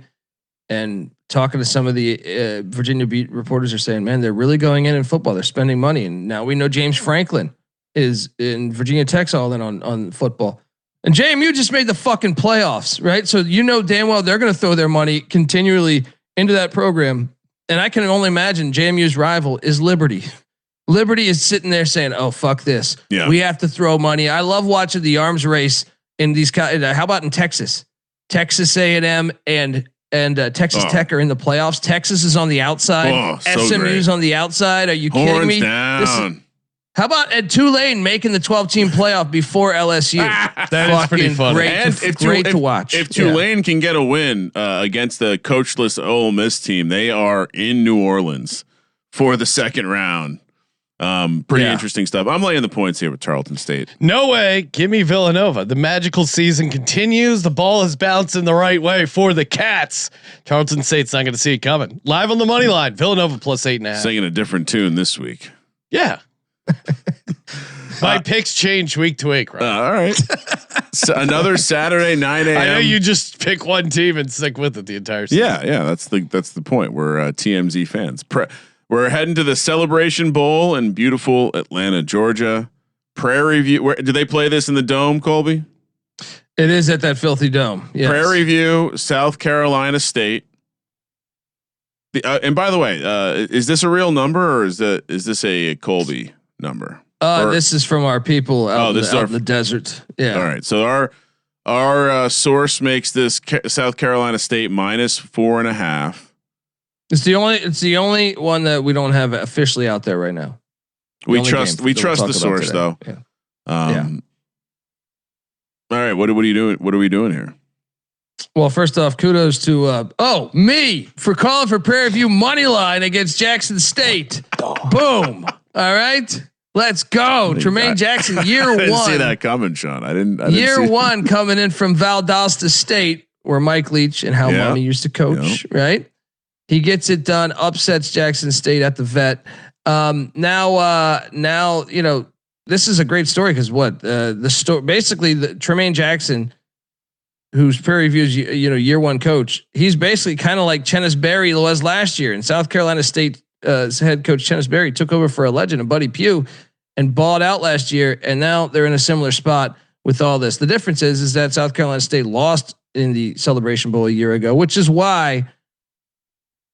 and talking to some of the Virginia beat reporters are saying, man, they're really going in football. They're spending money. And now we know James Franklin is in Virginia Tech's all in on football. And JMU just made the fucking playoffs, right? So you know damn well they're going to throw their money continually into that program. And I can only imagine JMU's rival is Liberty. Liberty is sitting there saying, "Oh fuck this, we have to throw money." I love watching the arms race in these. How about in Texas? Texas A&M and Texas Tech are in the playoffs. Texas is on the outside. SMU's on the outside. Are you kidding me? How about at Tulane making the 12-team playoff before LSU? That is pretty funny. Great to watch. If Tulane can get a win against the coachless Ole Miss team, they are in New Orleans for the second round. Pretty interesting stuff. I'm laying the points here with Tarleton State. No way. Give me Villanova. The magical season continues. The ball is bouncing the right way for the Cats. Tarleton State's not going to see it coming. Live on the money line. Villanova plus 8.5. Singing a different tune this week. Yeah. My picks change week to week, right? All right. So another Saturday, 9 a.m. I know you just pick one team and stick with it the entire season. Yeah. That's the point. We're TMZ fans. We're heading to the Celebration Bowl in beautiful Atlanta, Georgia. Prairie View. Do they play this in the Dome, Colby? It is at that filthy dome. Yes. Prairie View, South Carolina State. And by the way, is this a real number or is this a Colby number? This is from our people out in the desert. Yeah. All right. So our source makes this South Carolina State -4.5. It's the only one that we don't have officially out there right now. We trust the source though. Yeah. All right. What are you doing? What are we doing here? Well, first off, kudos to me for calling for Prairie View money line against Jackson State. Boom. All right. Let's go. Tremaine Jackson, year one. I didn't see that coming, Sean. I didn't year one coming in from Valdosta State, where Mike Leach and Hal Money used to coach, right? He gets it done, upsets Jackson State at the Vet. Now, you know, this is a great story because the story basically the Tremaine Jackson, who's Prairie View's year one coach, he's basically kind of like Chennis Berry was last year. In South Carolina State head coach Chennis Berry took over for a legend and Buddy Pugh and balled out last year, and now they're in a similar spot with all this. The difference is that South Carolina State lost in the Celebration Bowl a year ago, which is why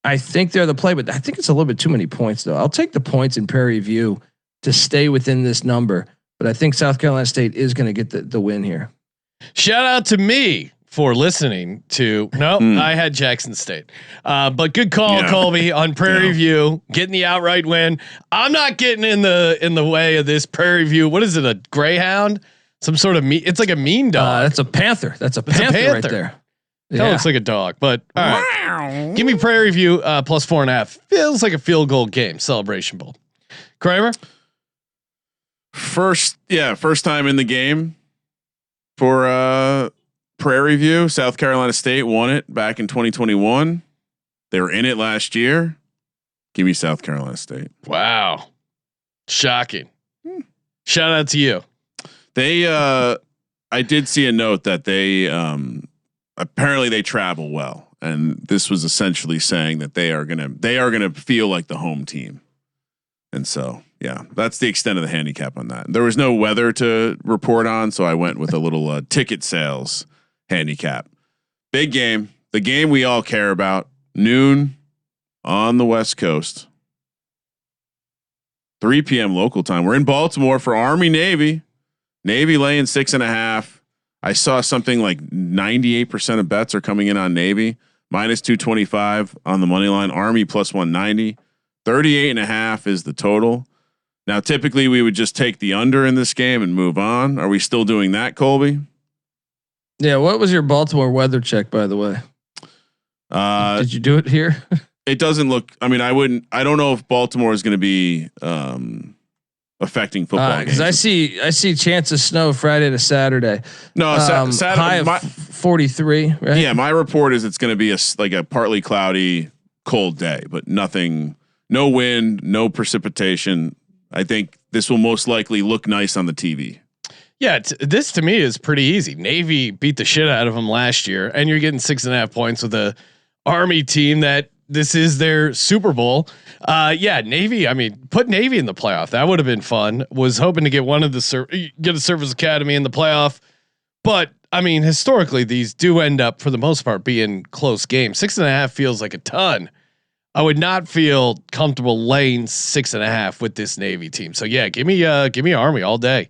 I think they're the play, but I think it's a little bit too many points though. I'll take the points in Prairie View to stay within this number, but I think South Carolina State is going to get the win here. Shout out to me for listening to, I had Jackson State, but good call, Colby, on Prairie View getting the outright win. I'm not getting in the way of this Prairie View. What is it? A greyhound? Some sort of it's like a mean dog. That's a panther. That's a panther right there. That looks like a dog, but all right. Give me Prairie View +4.5. Feels like a field goal game. Celebration Bowl. Kramer. First time in the game for Prairie View. South Carolina State won it back in 2021. They were in it last year. Give me South Carolina State. Wow. Shocking. Shout out to you. They I did see a note that they apparently they travel well, and this was essentially saying that they are gonna feel like the home team. And so, that's the extent of the handicap on that. There was no weather to report on, so I went with a little ticket sales handicap. Big game, the game we all care about. Noon on the West Coast, 3 p.m. local time. We're in Baltimore for Army Navy. Navy laying 6.5. I saw something like 98% of bets are coming in on Navy, -225 on the money line. Army +190. 38.5 is the total. Now, typically we would just take the under in this game and move on. Are we still doing that, Colby? Yeah. What was your Baltimore weather check, by the way? Did you do it here? It doesn't look. I mean, I don't know if Baltimore is going to be affecting football games. Because I see chance of snow Friday to Saturday. No, Saturday high of 43. Right? Yeah, my report is it's going to be a partly cloudy, cold day, but nothing. No wind, no precipitation. I think this will most likely look nice on the TV. Yeah, this to me is pretty easy. Navy beat the shit out of them last year, and you're getting 6.5 points with a Army team that this is their Super Bowl. Navy. I mean, put Navy in the playoff. That would have been fun. Was hoping to get one of the get a Service Academy in the playoff. But I mean, historically, these do end up for the most part being close games. 6.5 feels like a ton. I would not feel comfortable laying 6.5 with this Navy team. So yeah, give me Army all day.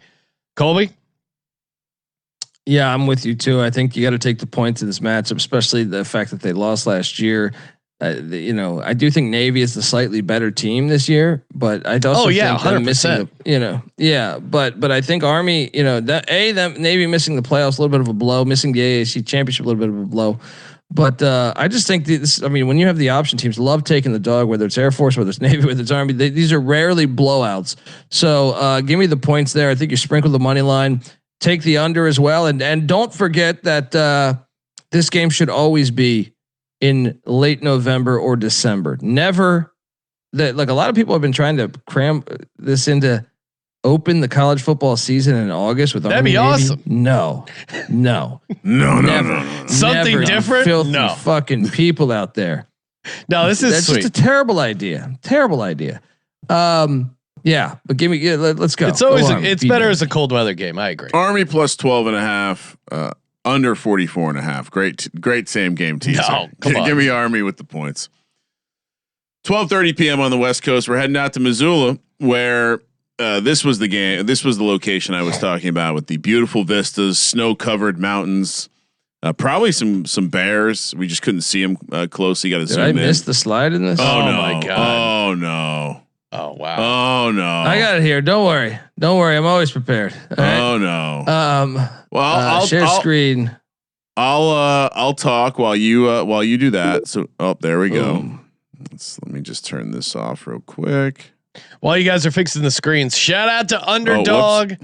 Colby. Yeah, I'm with you too. I think you got to take the points in this matchup, especially the fact that they lost last year. I do think Navy is the slightly better team this year, but I also think them 100%. missing but I think Army, them Navy missing the playoffs, a little bit of a blow, missing the AAC championship, a little bit of a blow. But I just think this. I mean, when you have the option, teams love taking the dog, whether it's Air Force, whether it's Navy, whether it's Army. These are rarely blowouts. So give me the points there. I think you sprinkle the money line, take the under as well, and don't forget that this game should always be in late November or December. Never that. Like a lot of people have been trying to cram this into open the college football season in August with that'd be awesome. No. Something never, different. Filthy No, fucking people out there. no, this is That's sweet. just a terrible idea. Yeah, but give me. Let's go. It's always Go on, it's beat better me. as a cold weather game. I agree. Army plus 12.5, under 44.5. Great same game teaser. No, come on. Give me Army with the points. 12:30 p.m. on the West Coast. We're heading out to Missoula, where this was the game. This was the location I was talking about with the beautiful vistas, snow-covered mountains. Probably some bears. We just couldn't see them closely. Got to Did zoom I in. miss the slide in this? Oh, no. my God. Oh no. Oh wow. Oh no. I got it here. Don't worry. I'm always prepared. All right. Oh no. Well, I'll share screen. I'll talk while you do that. So, there we go. Let me just turn this off real quick. While you guys are fixing the screens, shout out to Underdog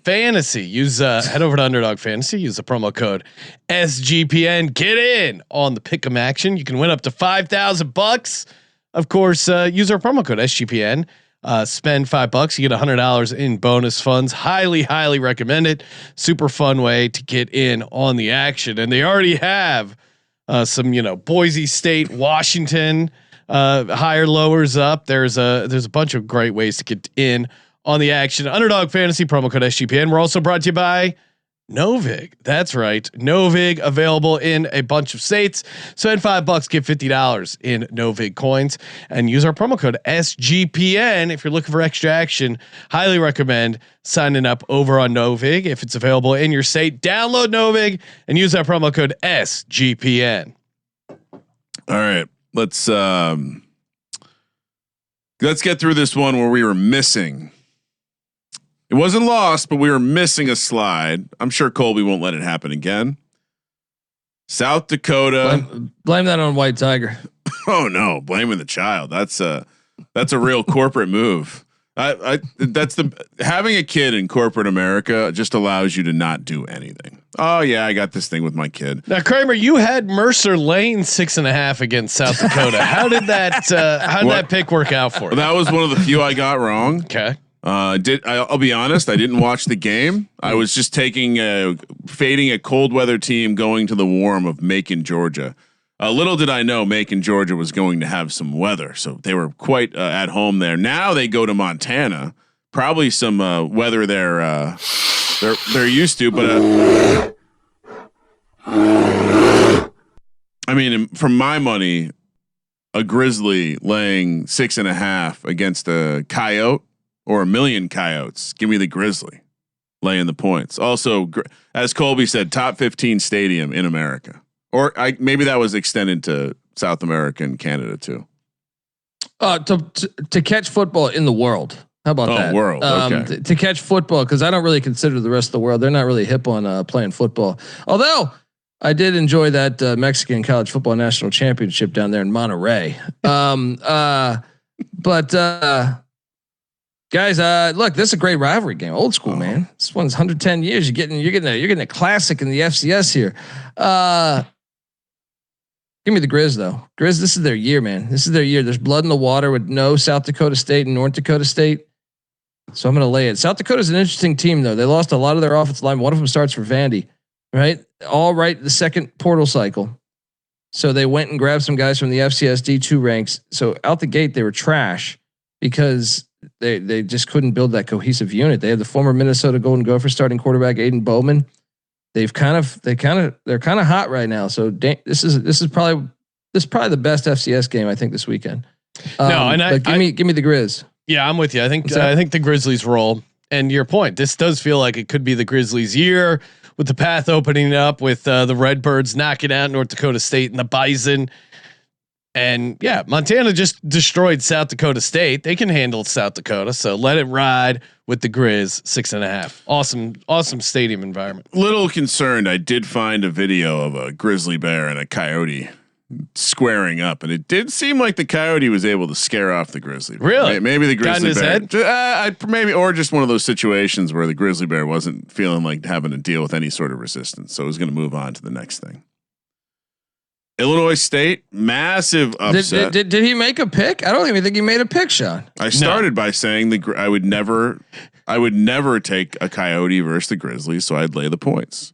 Fantasy. Use head over to Underdog Fantasy. Use the promo code SGPN. Get in on the pick'em action. You can win up to $5,000. Of course, use our promo code SGPN. Spend $5, you get $100 in bonus funds. Highly recommend it. Super fun way to get in on the action, and they already have some Boise State, Washington. Higher lowers up. There's a bunch of great ways to get in on the action. Underdog Fantasy promo code SGPN. We're also brought to you by Novig. That's right. Novig available in a bunch of states. Spend $5, get $50 in Novig coins, and use our promo code SGPN if you're looking for extra action. Highly recommend signing up over on Novig if it's available in your state. Download Novig and use our promo code SGPN. All right. Let's get through this one where we were missing. It wasn't lost, but we were missing a slide. I'm sure Colby won't let it happen again. South Dakota. Blame that on White Tiger. Oh no, blaming the child. That's a real corporate move. Having a kid in corporate America just allows you to not do anything. Oh yeah, I got this thing with my kid. Now, Kramer, you had Mercer Lane 6.5 against South Dakota. How did that pick work out for you? That was one of the few I got wrong. Okay. I'll be honest, I didn't watch the game. I was just fading a cold weather team going to the warm of Macon, Georgia. Little did I know Macon, Georgia was going to have some weather, so they were quite at home there. Now they go to Montana, probably some weather they're used to, but I mean, from my money, a grizzly laying 6.5 against a coyote or a million coyotes. Give me the grizzly laying the points. Also, as Colby said, top 15 stadium in America. Or maybe that was extended to South America and Canada too. To catch football in the world. How about that? World. Okay. To catch football, because I don't really consider the rest of the world. They're not really hip on playing football. Although I did enjoy that Mexican college football national championship down there in Monterey. Guys, look, this is a great rivalry game. Old school, man. This one's 110 years. You're getting a classic in the FCS here. Give me the Grizz though. Grizz, this is their year, man. This is their year. There's blood in the water with no South Dakota State and North Dakota State. So I'm going to lay it. South Dakota's an interesting team though. They lost a lot of their offensive line. One of them starts for Vandy, right? All right. The second portal cycle. So they went and grabbed some guys from the FCS D2 ranks. So out the gate, they were trash because they just couldn't build that cohesive unit. They had the former Minnesota Golden Gopher starting quarterback Aiden Bowman. they're kind of hot right now. So this is probably the best FCS game I think this weekend. Give me the Grizz. Yeah, I'm with you. I think the Grizzlies roll. And your point, this does feel like it could be the Grizzlies' year with the path opening up with the Redbirds knocking out North Dakota State and the Bison. And yeah, Montana just destroyed South Dakota State. They can handle South Dakota, so let it ride with the Grizz 6.5. Awesome stadium environment. Little concerned. I did find a video of a grizzly bear and a coyote squaring up, and it did seem like the coyote was able to scare off the grizzly bear. Really? Maybe the grizzly bear. Head? Maybe, or just one of those situations where the grizzly bear wasn't feeling like having to deal with any sort of resistance, so it was going to move on to the next thing. Illinois State, massive upset. Did he make a pick? I don't even think he made a pick, Sean. I started by saying I would never take a Coyote versus the Grizzlies, so I'd lay the points.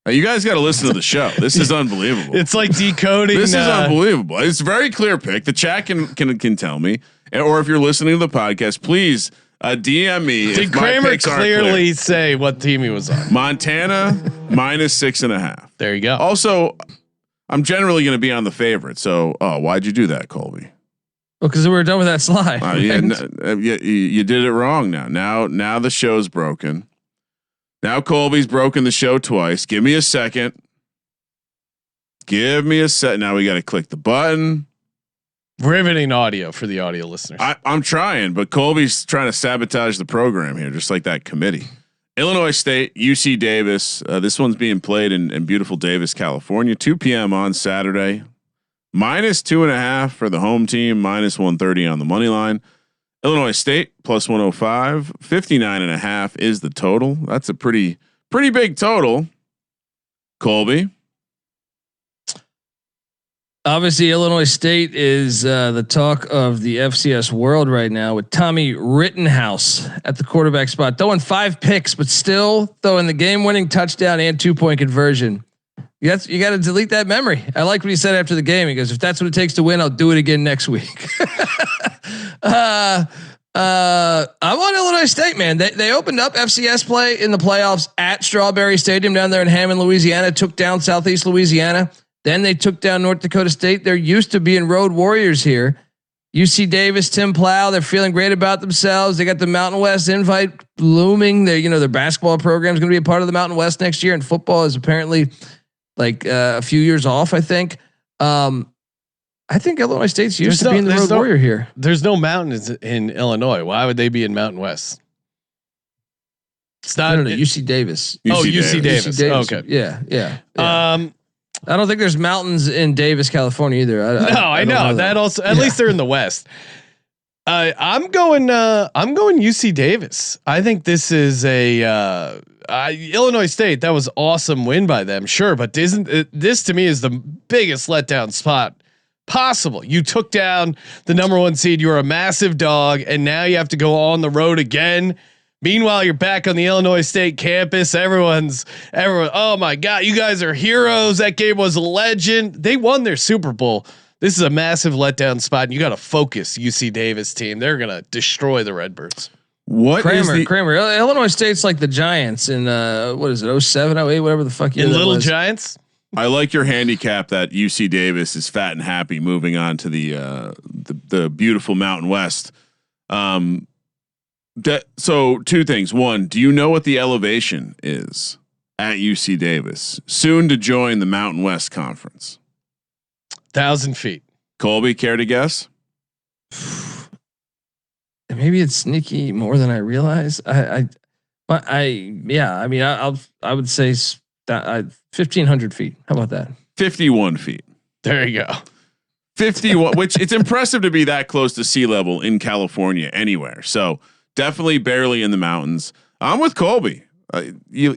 Now, you guys got to listen to the show. This is unbelievable. It's like decoding. This is unbelievable. It's a very clear pick. The chat can tell me, or if you're listening to the podcast, please DM me. Did Kramer clearly say what team he was on? Montana -6.5. There you go. Also, I'm generally going to be on the favorite. So, why'd you do that, Colby? Well, because we were done with that slide. You did it wrong. Now the show's broken. Now Colby's broken the show twice. Give me a second. Now we got to click the button. Riveting audio for the audio listeners. I'm trying, but Colby's trying to sabotage the program here, just like that committee. Illinois State, UC Davis. This one's being played in beautiful Davis, California. 2 p.m. on Saturday. -2.5 for the home team. -130 on the money line. Illinois State +105. 59.5 is the total. That's a pretty big total. Colby. Obviously, Illinois State is the talk of the FCS world right now, with Tommy Rittenhouse at the quarterback spot, throwing 5 picks, but still throwing the game-winning touchdown and 2-point conversion. You got to delete that memory. I like what he said after the game. He goes, "If that's what it takes to win, I'll do it again next week." I'm on Illinois State, man. They opened up FCS play in the playoffs at Strawberry Stadium down there in Hammond, Louisiana. Took down Southeast Louisiana. Then they took down North Dakota State. They're used to being road warriors here. UC Davis, Tim Plow, they're feeling great about themselves. They got the Mountain West invite looming. Their basketball program is going to be a part of the Mountain West next year, and football is apparently like a few years off. I think Illinois State's used to being the road warrior here. There's no mountains in Illinois. Why would they be in Mountain West? It's not UC Davis. UC Davis. Okay. Yeah. I don't think there's mountains in Davis, California either. I know that also. At least they're in the West. I'm going UC Davis. I think this is a Illinois State. That was awesome win by them, sure, but this to me is the biggest letdown spot possible. You took down the number 1 seed. You're a massive dog, and now you have to go on the road again. Meanwhile, you're back on the Illinois State campus. Everyone. Oh my God, you guys are heroes. That game was a legend. They won their Super Bowl. This is a massive letdown spot, and you got to focus UC Davis team. They're gonna destroy the Redbirds. Kramer. Illinois State's like the Giants in what is it? 07, 08, whatever the fuck. In Little Giants. I like your handicap that UC Davis is fat and happy moving on to the beautiful Mountain West. So 2 things. 1, do you know what the elevation is at UC Davis? Soon to join the Mountain West Conference. 1,000 feet. Colby, care to guess? Maybe it's sneaky more than I realize. I would say 1,500 feet. How about that? 51 feet. There you go. 51, which it's impressive to be that close to sea level in California anywhere. So definitely barely in the mountains. I'm with Colby.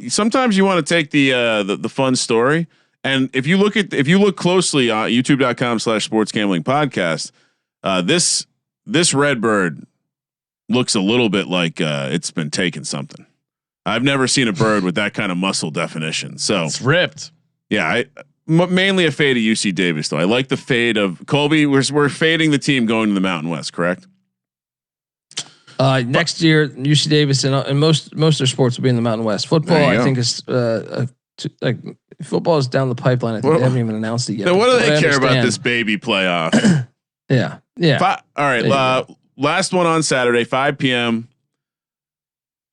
Sometimes you want to take the fun story. And if you look closely on youtube.com/sportsgamblingpodcast, this Redbird looks a little bit like it's been taking something. I've never seen a bird with that kind of muscle definition. So it's ripped. Yeah. Mainly a fade of UC Davis though. I like the fade of Colby. We're fading the team going to the Mountain West, correct? Next year, UC Davis and most of their sports will be in the Mountain West. Football, I think, is like football is down the pipeline. I think they haven't even announced it yet. Then what do they care about this baby playoff? Yeah. All right. Last one on Saturday, 5 p.m.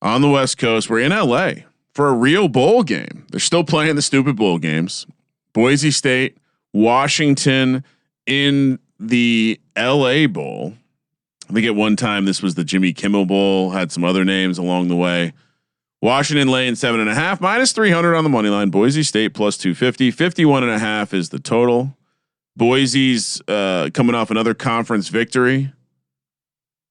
on the West Coast. We're in LA for a real bowl game. They're still playing the stupid bowl games. Boise State, Washington in the LA Bowl. I think at one time this was the Jimmy Kimmel Bowl, had some other names along the way. Washington laying 7.5, minus 300 on the money line. Boise State plus 250, 51.5 is the total. Boise's coming off another conference victory.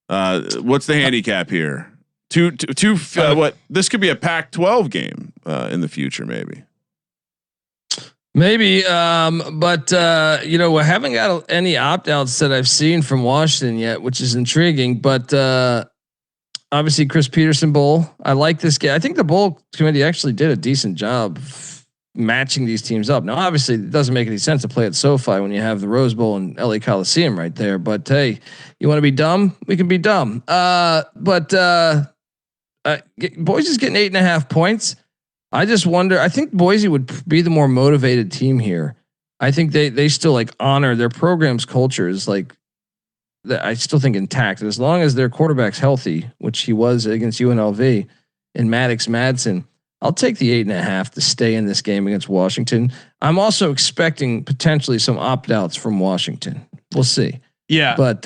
What's the handicap here? What this could be a Pac-12 game in the future, maybe. Maybe, but we haven't got any opt-outs that I've seen from Washington yet, which is intriguing. But obviously, Chris Peterson Bowl. I like this game. I think the bowl committee actually did a decent job matching these teams up. Now, obviously, it doesn't make any sense to play at SoFi when you have the Rose Bowl and LA Coliseum right there. But hey, you want to be dumb? We can be dumb. Boise's getting 8.5 points. I just wonder. I think Boise would be the more motivated team here. I think they still like honor their program's culture is like. I still think intact as long as their quarterback's healthy, which he was against UNLV and Maddox Madsen. I'll take the 8.5 to stay in this game against Washington. I'm also expecting potentially some opt-outs from Washington. We'll see. Yeah, but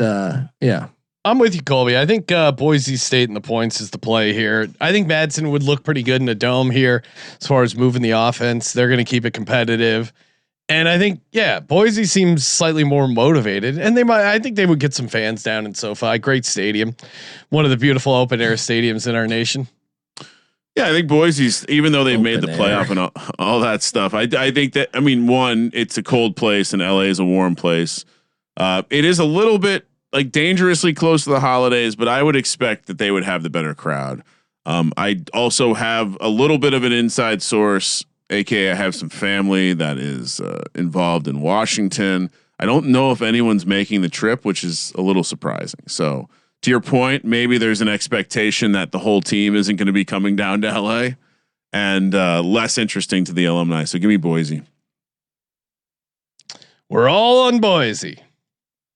yeah. I'm with you, Colby. I think Boise State and the points is the play here. I think Madsen would look pretty good in a dome here as far as moving the offense. They're going to keep it competitive. And I think, Boise seems slightly more motivated, and I think they would get some fans down in SoFi. Great stadium, one of the beautiful open air stadiums in our nation. Yeah, I think Boise's, even though they've made the playoff and all that stuff, I think that, one, it's a cold place and LA is a warm place. It is a little bit like dangerously close to the holidays, but I would expect that they would have the better crowd. I also have a little bit of an inside source. AKA I have some family that is involved in Washington. I don't know if anyone's making the trip, which is a little surprising. So to your point, maybe there's an expectation that the whole team isn't going to be coming down to LA and less interesting to the alumni. So give me Boise. We're all on Boise.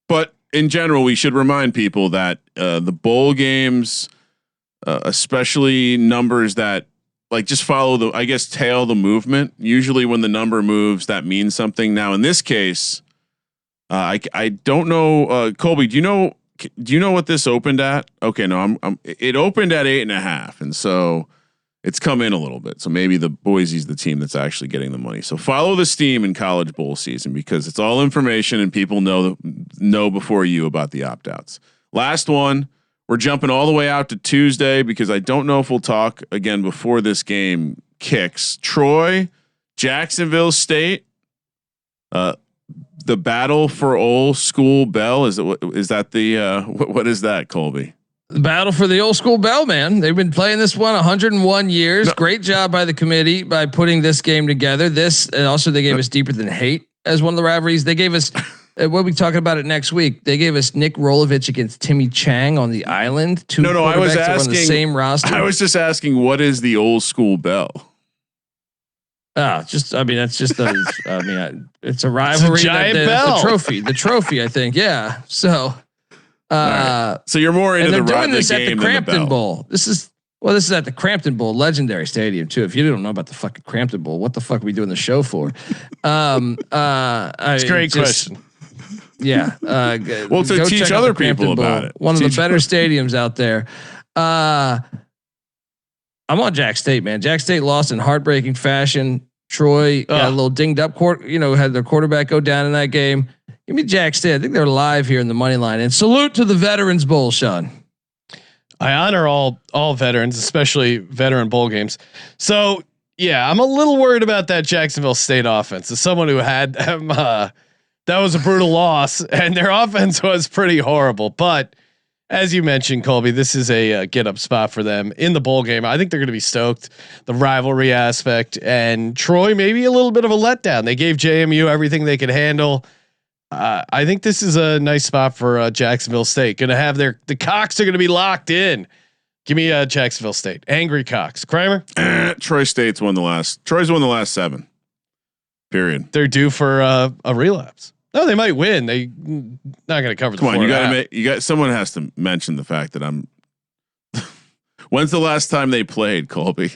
But in general, we should remind people that the bowl games, especially numbers that like just follow tail the movement. Usually when the number moves, that means something. Now in this case, I don't know, Colby, do you know what this opened at? Okay. No, it opened at 8.5. And so it's come in a little bit. So maybe the Boise's the team that's actually getting the money. So follow the steam in college bowl season because it's all information and people know before you about the opt-outs. Last one. We're jumping all the way out to Tuesday because I don't know if we'll talk again before this game kicks. Troy, Jacksonville State, the battle for old school bell. Is that the what is that, Colby? The battle for the old school bell, man. They've been playing this one 101 years. No. Great job by the committee by putting this game together. This and also they gave us Deeper Than Hate as one of the rivalries. They gave us. We'll be talking about it next week. They gave us Nick Rolovich against Timmy Chang on the island. I was asking on the same roster. I was just asking, what is the old school bell? It's a rivalry. It's a giant bell. The trophy. I think. Yeah. So, right. So you're more into the doing this game at the Crampton Bowl. This is at the Crampton Bowl, legendary stadium too. If you don't know about the fucking Crampton Bowl, what the fuck are we doing the show for? It's a great question. Yeah. Well, to teach other people about it. One of the better stadiums out there. I'm on Jack State, man. Jack State lost in heartbreaking fashion. Troy got a little dinged up had their quarterback go down in that game. Give me Jack State. I think they're live here in the money line. And salute to the Veterans Bowl, Sean. I honor all veterans, especially veteran bowl games. So I'm a little worried about that Jacksonville State offense. As someone who had them, that was a brutal loss, and their offense was pretty horrible. But as you mentioned, Colby, this is a get up spot for them in the bowl game. I think they're going to be stoked. The rivalry aspect, and Troy maybe a little bit of a letdown. They gave JMU everything they could handle. I think this is a nice spot for Jacksonville State. Going to have the Cox are going to be locked in Give me Jacksonville State. Angry Cox. Kramer. Troy's won the last 7. Period. They're due for a relapse. No, they might win. They not going to cover. Come on, someone has to mention the fact that I'm. When's the last time they played, Colby?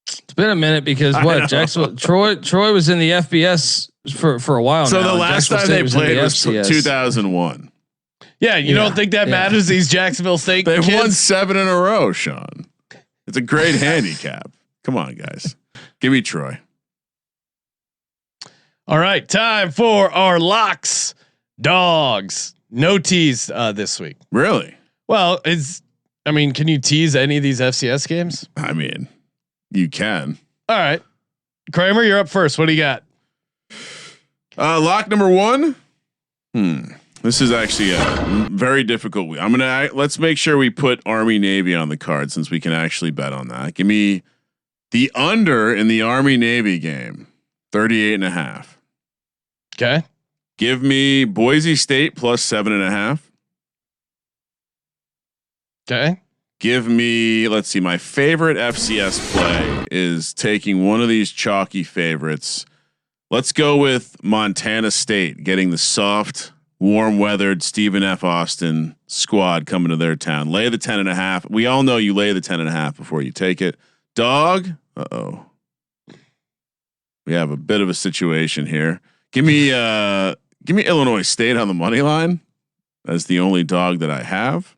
It's been a minute because Jacksonville, Troy was in the FBS for a while. So now, the last time they played was 2001. Yeah, you don't think that matters? These Jacksonville State they've kids? won 7 in a row, Sean. It's a great handicap. Come on, guys, give me Troy. All right, time for our locks. Dogs. No tease this week. Really? Well, can you tease any of these FCS games? I mean, you can. All right. Kramer, you're up first. What do you got? Lock number 1. This is actually a very difficult week. Let's make sure we put Army Navy on the card since we can actually bet on that. Give me the under in the Army Navy game, 38.5. Okay. Give me Boise State plus 7.5. Okay. Give me, let's see, my favorite FCS play is taking one of these chalky favorites. Let's go with Montana State getting the soft, warm weathered Stephen F. Austin squad coming to their town. Lay the 10.5. We all know you lay the 10.5 before you take it. Dog. Uh-oh. We have a bit of a situation here. Give me Illinois State on the money line as the only dog that I have.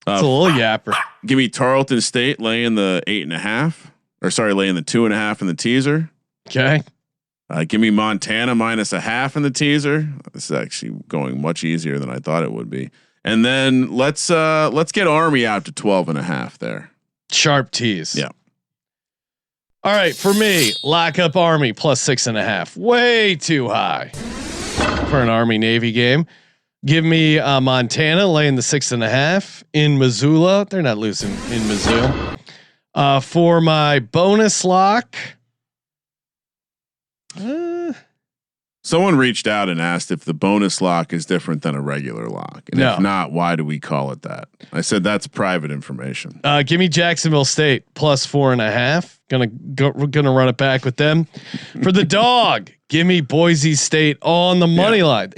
It's a little yapper. Give me Tarleton State laying the 8.5, laying the 2.5 in the teaser. Okay. Give me Montana -0.5 in the teaser. This is actually going much easier than I thought it would be. And then let's get Army out to 12.5 there. Sharp tease. Yeah. All right, for me, lock up Army plus 6.5. Way too high for an Army Navy game. Give me Montana laying the 6.5 in Missoula. They're not losing in Missoula. For my bonus lock. Someone reached out and asked if the bonus lock is different than a regular lock. And if not, why do we call it that? I said, that's private information. Give me Jacksonville State plus 4.5. Gonna run it back with them. For the dog, give me Boise State on the money line.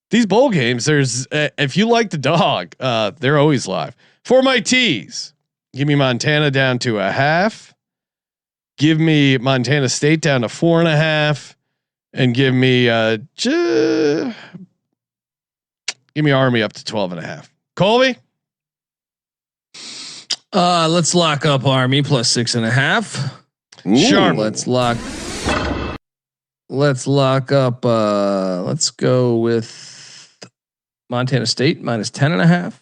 These bowl games. There's if you like the dog, they're always live. For my tees, give me Montana down to 0.5. Give me Montana State down to 4.5, and give me Army up to 12.5. Colby. Let's lock up Army plus 6.5. Sure. Let's lock up. Let's go with Montana State minus 10.5.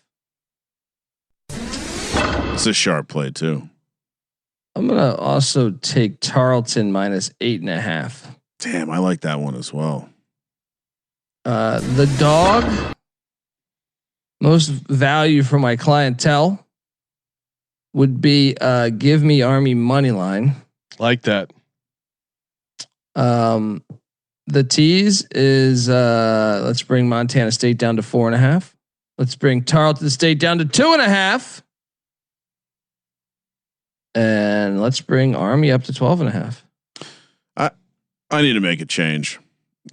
It's a sharp play too. I'm gonna also take Tarleton minus 8.5. Damn, I like that one as well. The dog, most value for my clientele would be give me Army money line. Like that. The tease is let's bring Montana State down to 4.5. Let's bring Tarleton State down to 2.5. And let's bring Army up to 12.5. I need to make a change.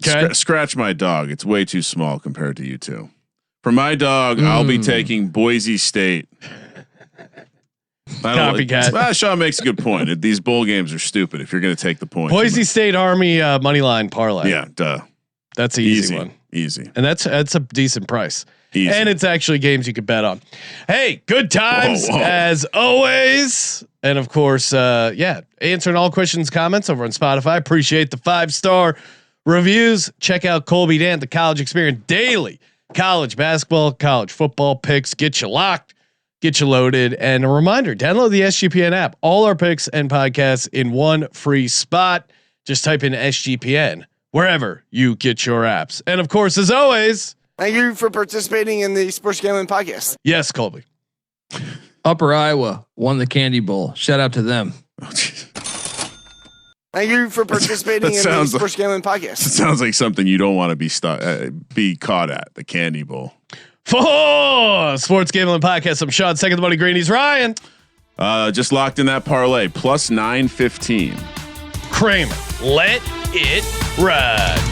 Okay. Scratch my dog. It's way too small compared to you two. For my dog, I'll be taking Boise State. Copycat. Sean makes a good point. These bowl games are stupid if you're going to take the point. Boise State Army money line parlay. Yeah, duh. That's an easy one. Easy. And that's a decent price. Easy. And it's actually games you could bet on. Hey, good times as always. And of course, answering all questions, comments over on Spotify. Appreciate the 5-star reviews. Check out Colby Dant, the College Experience daily college basketball, college football picks. Get you locked, get you loaded. And a reminder, download the SGPN app. All our picks and podcasts in one free spot. Just type in SGPN wherever you get your apps. And of course, as always, thank you for participating in the Sports Gambling Podcast. Yes, Colby. Upper Iowa won the Candy Bowl. Shout out to them. Thank you for participating in the Sports Gambling Podcast. It sounds like something you don't want to be caught at, the Candy Bowl. For Sports Gambling Podcast, I'm Sean. Second the money green. He's Ryan. Just locked in that parlay plus 915. Kramer, let it ride.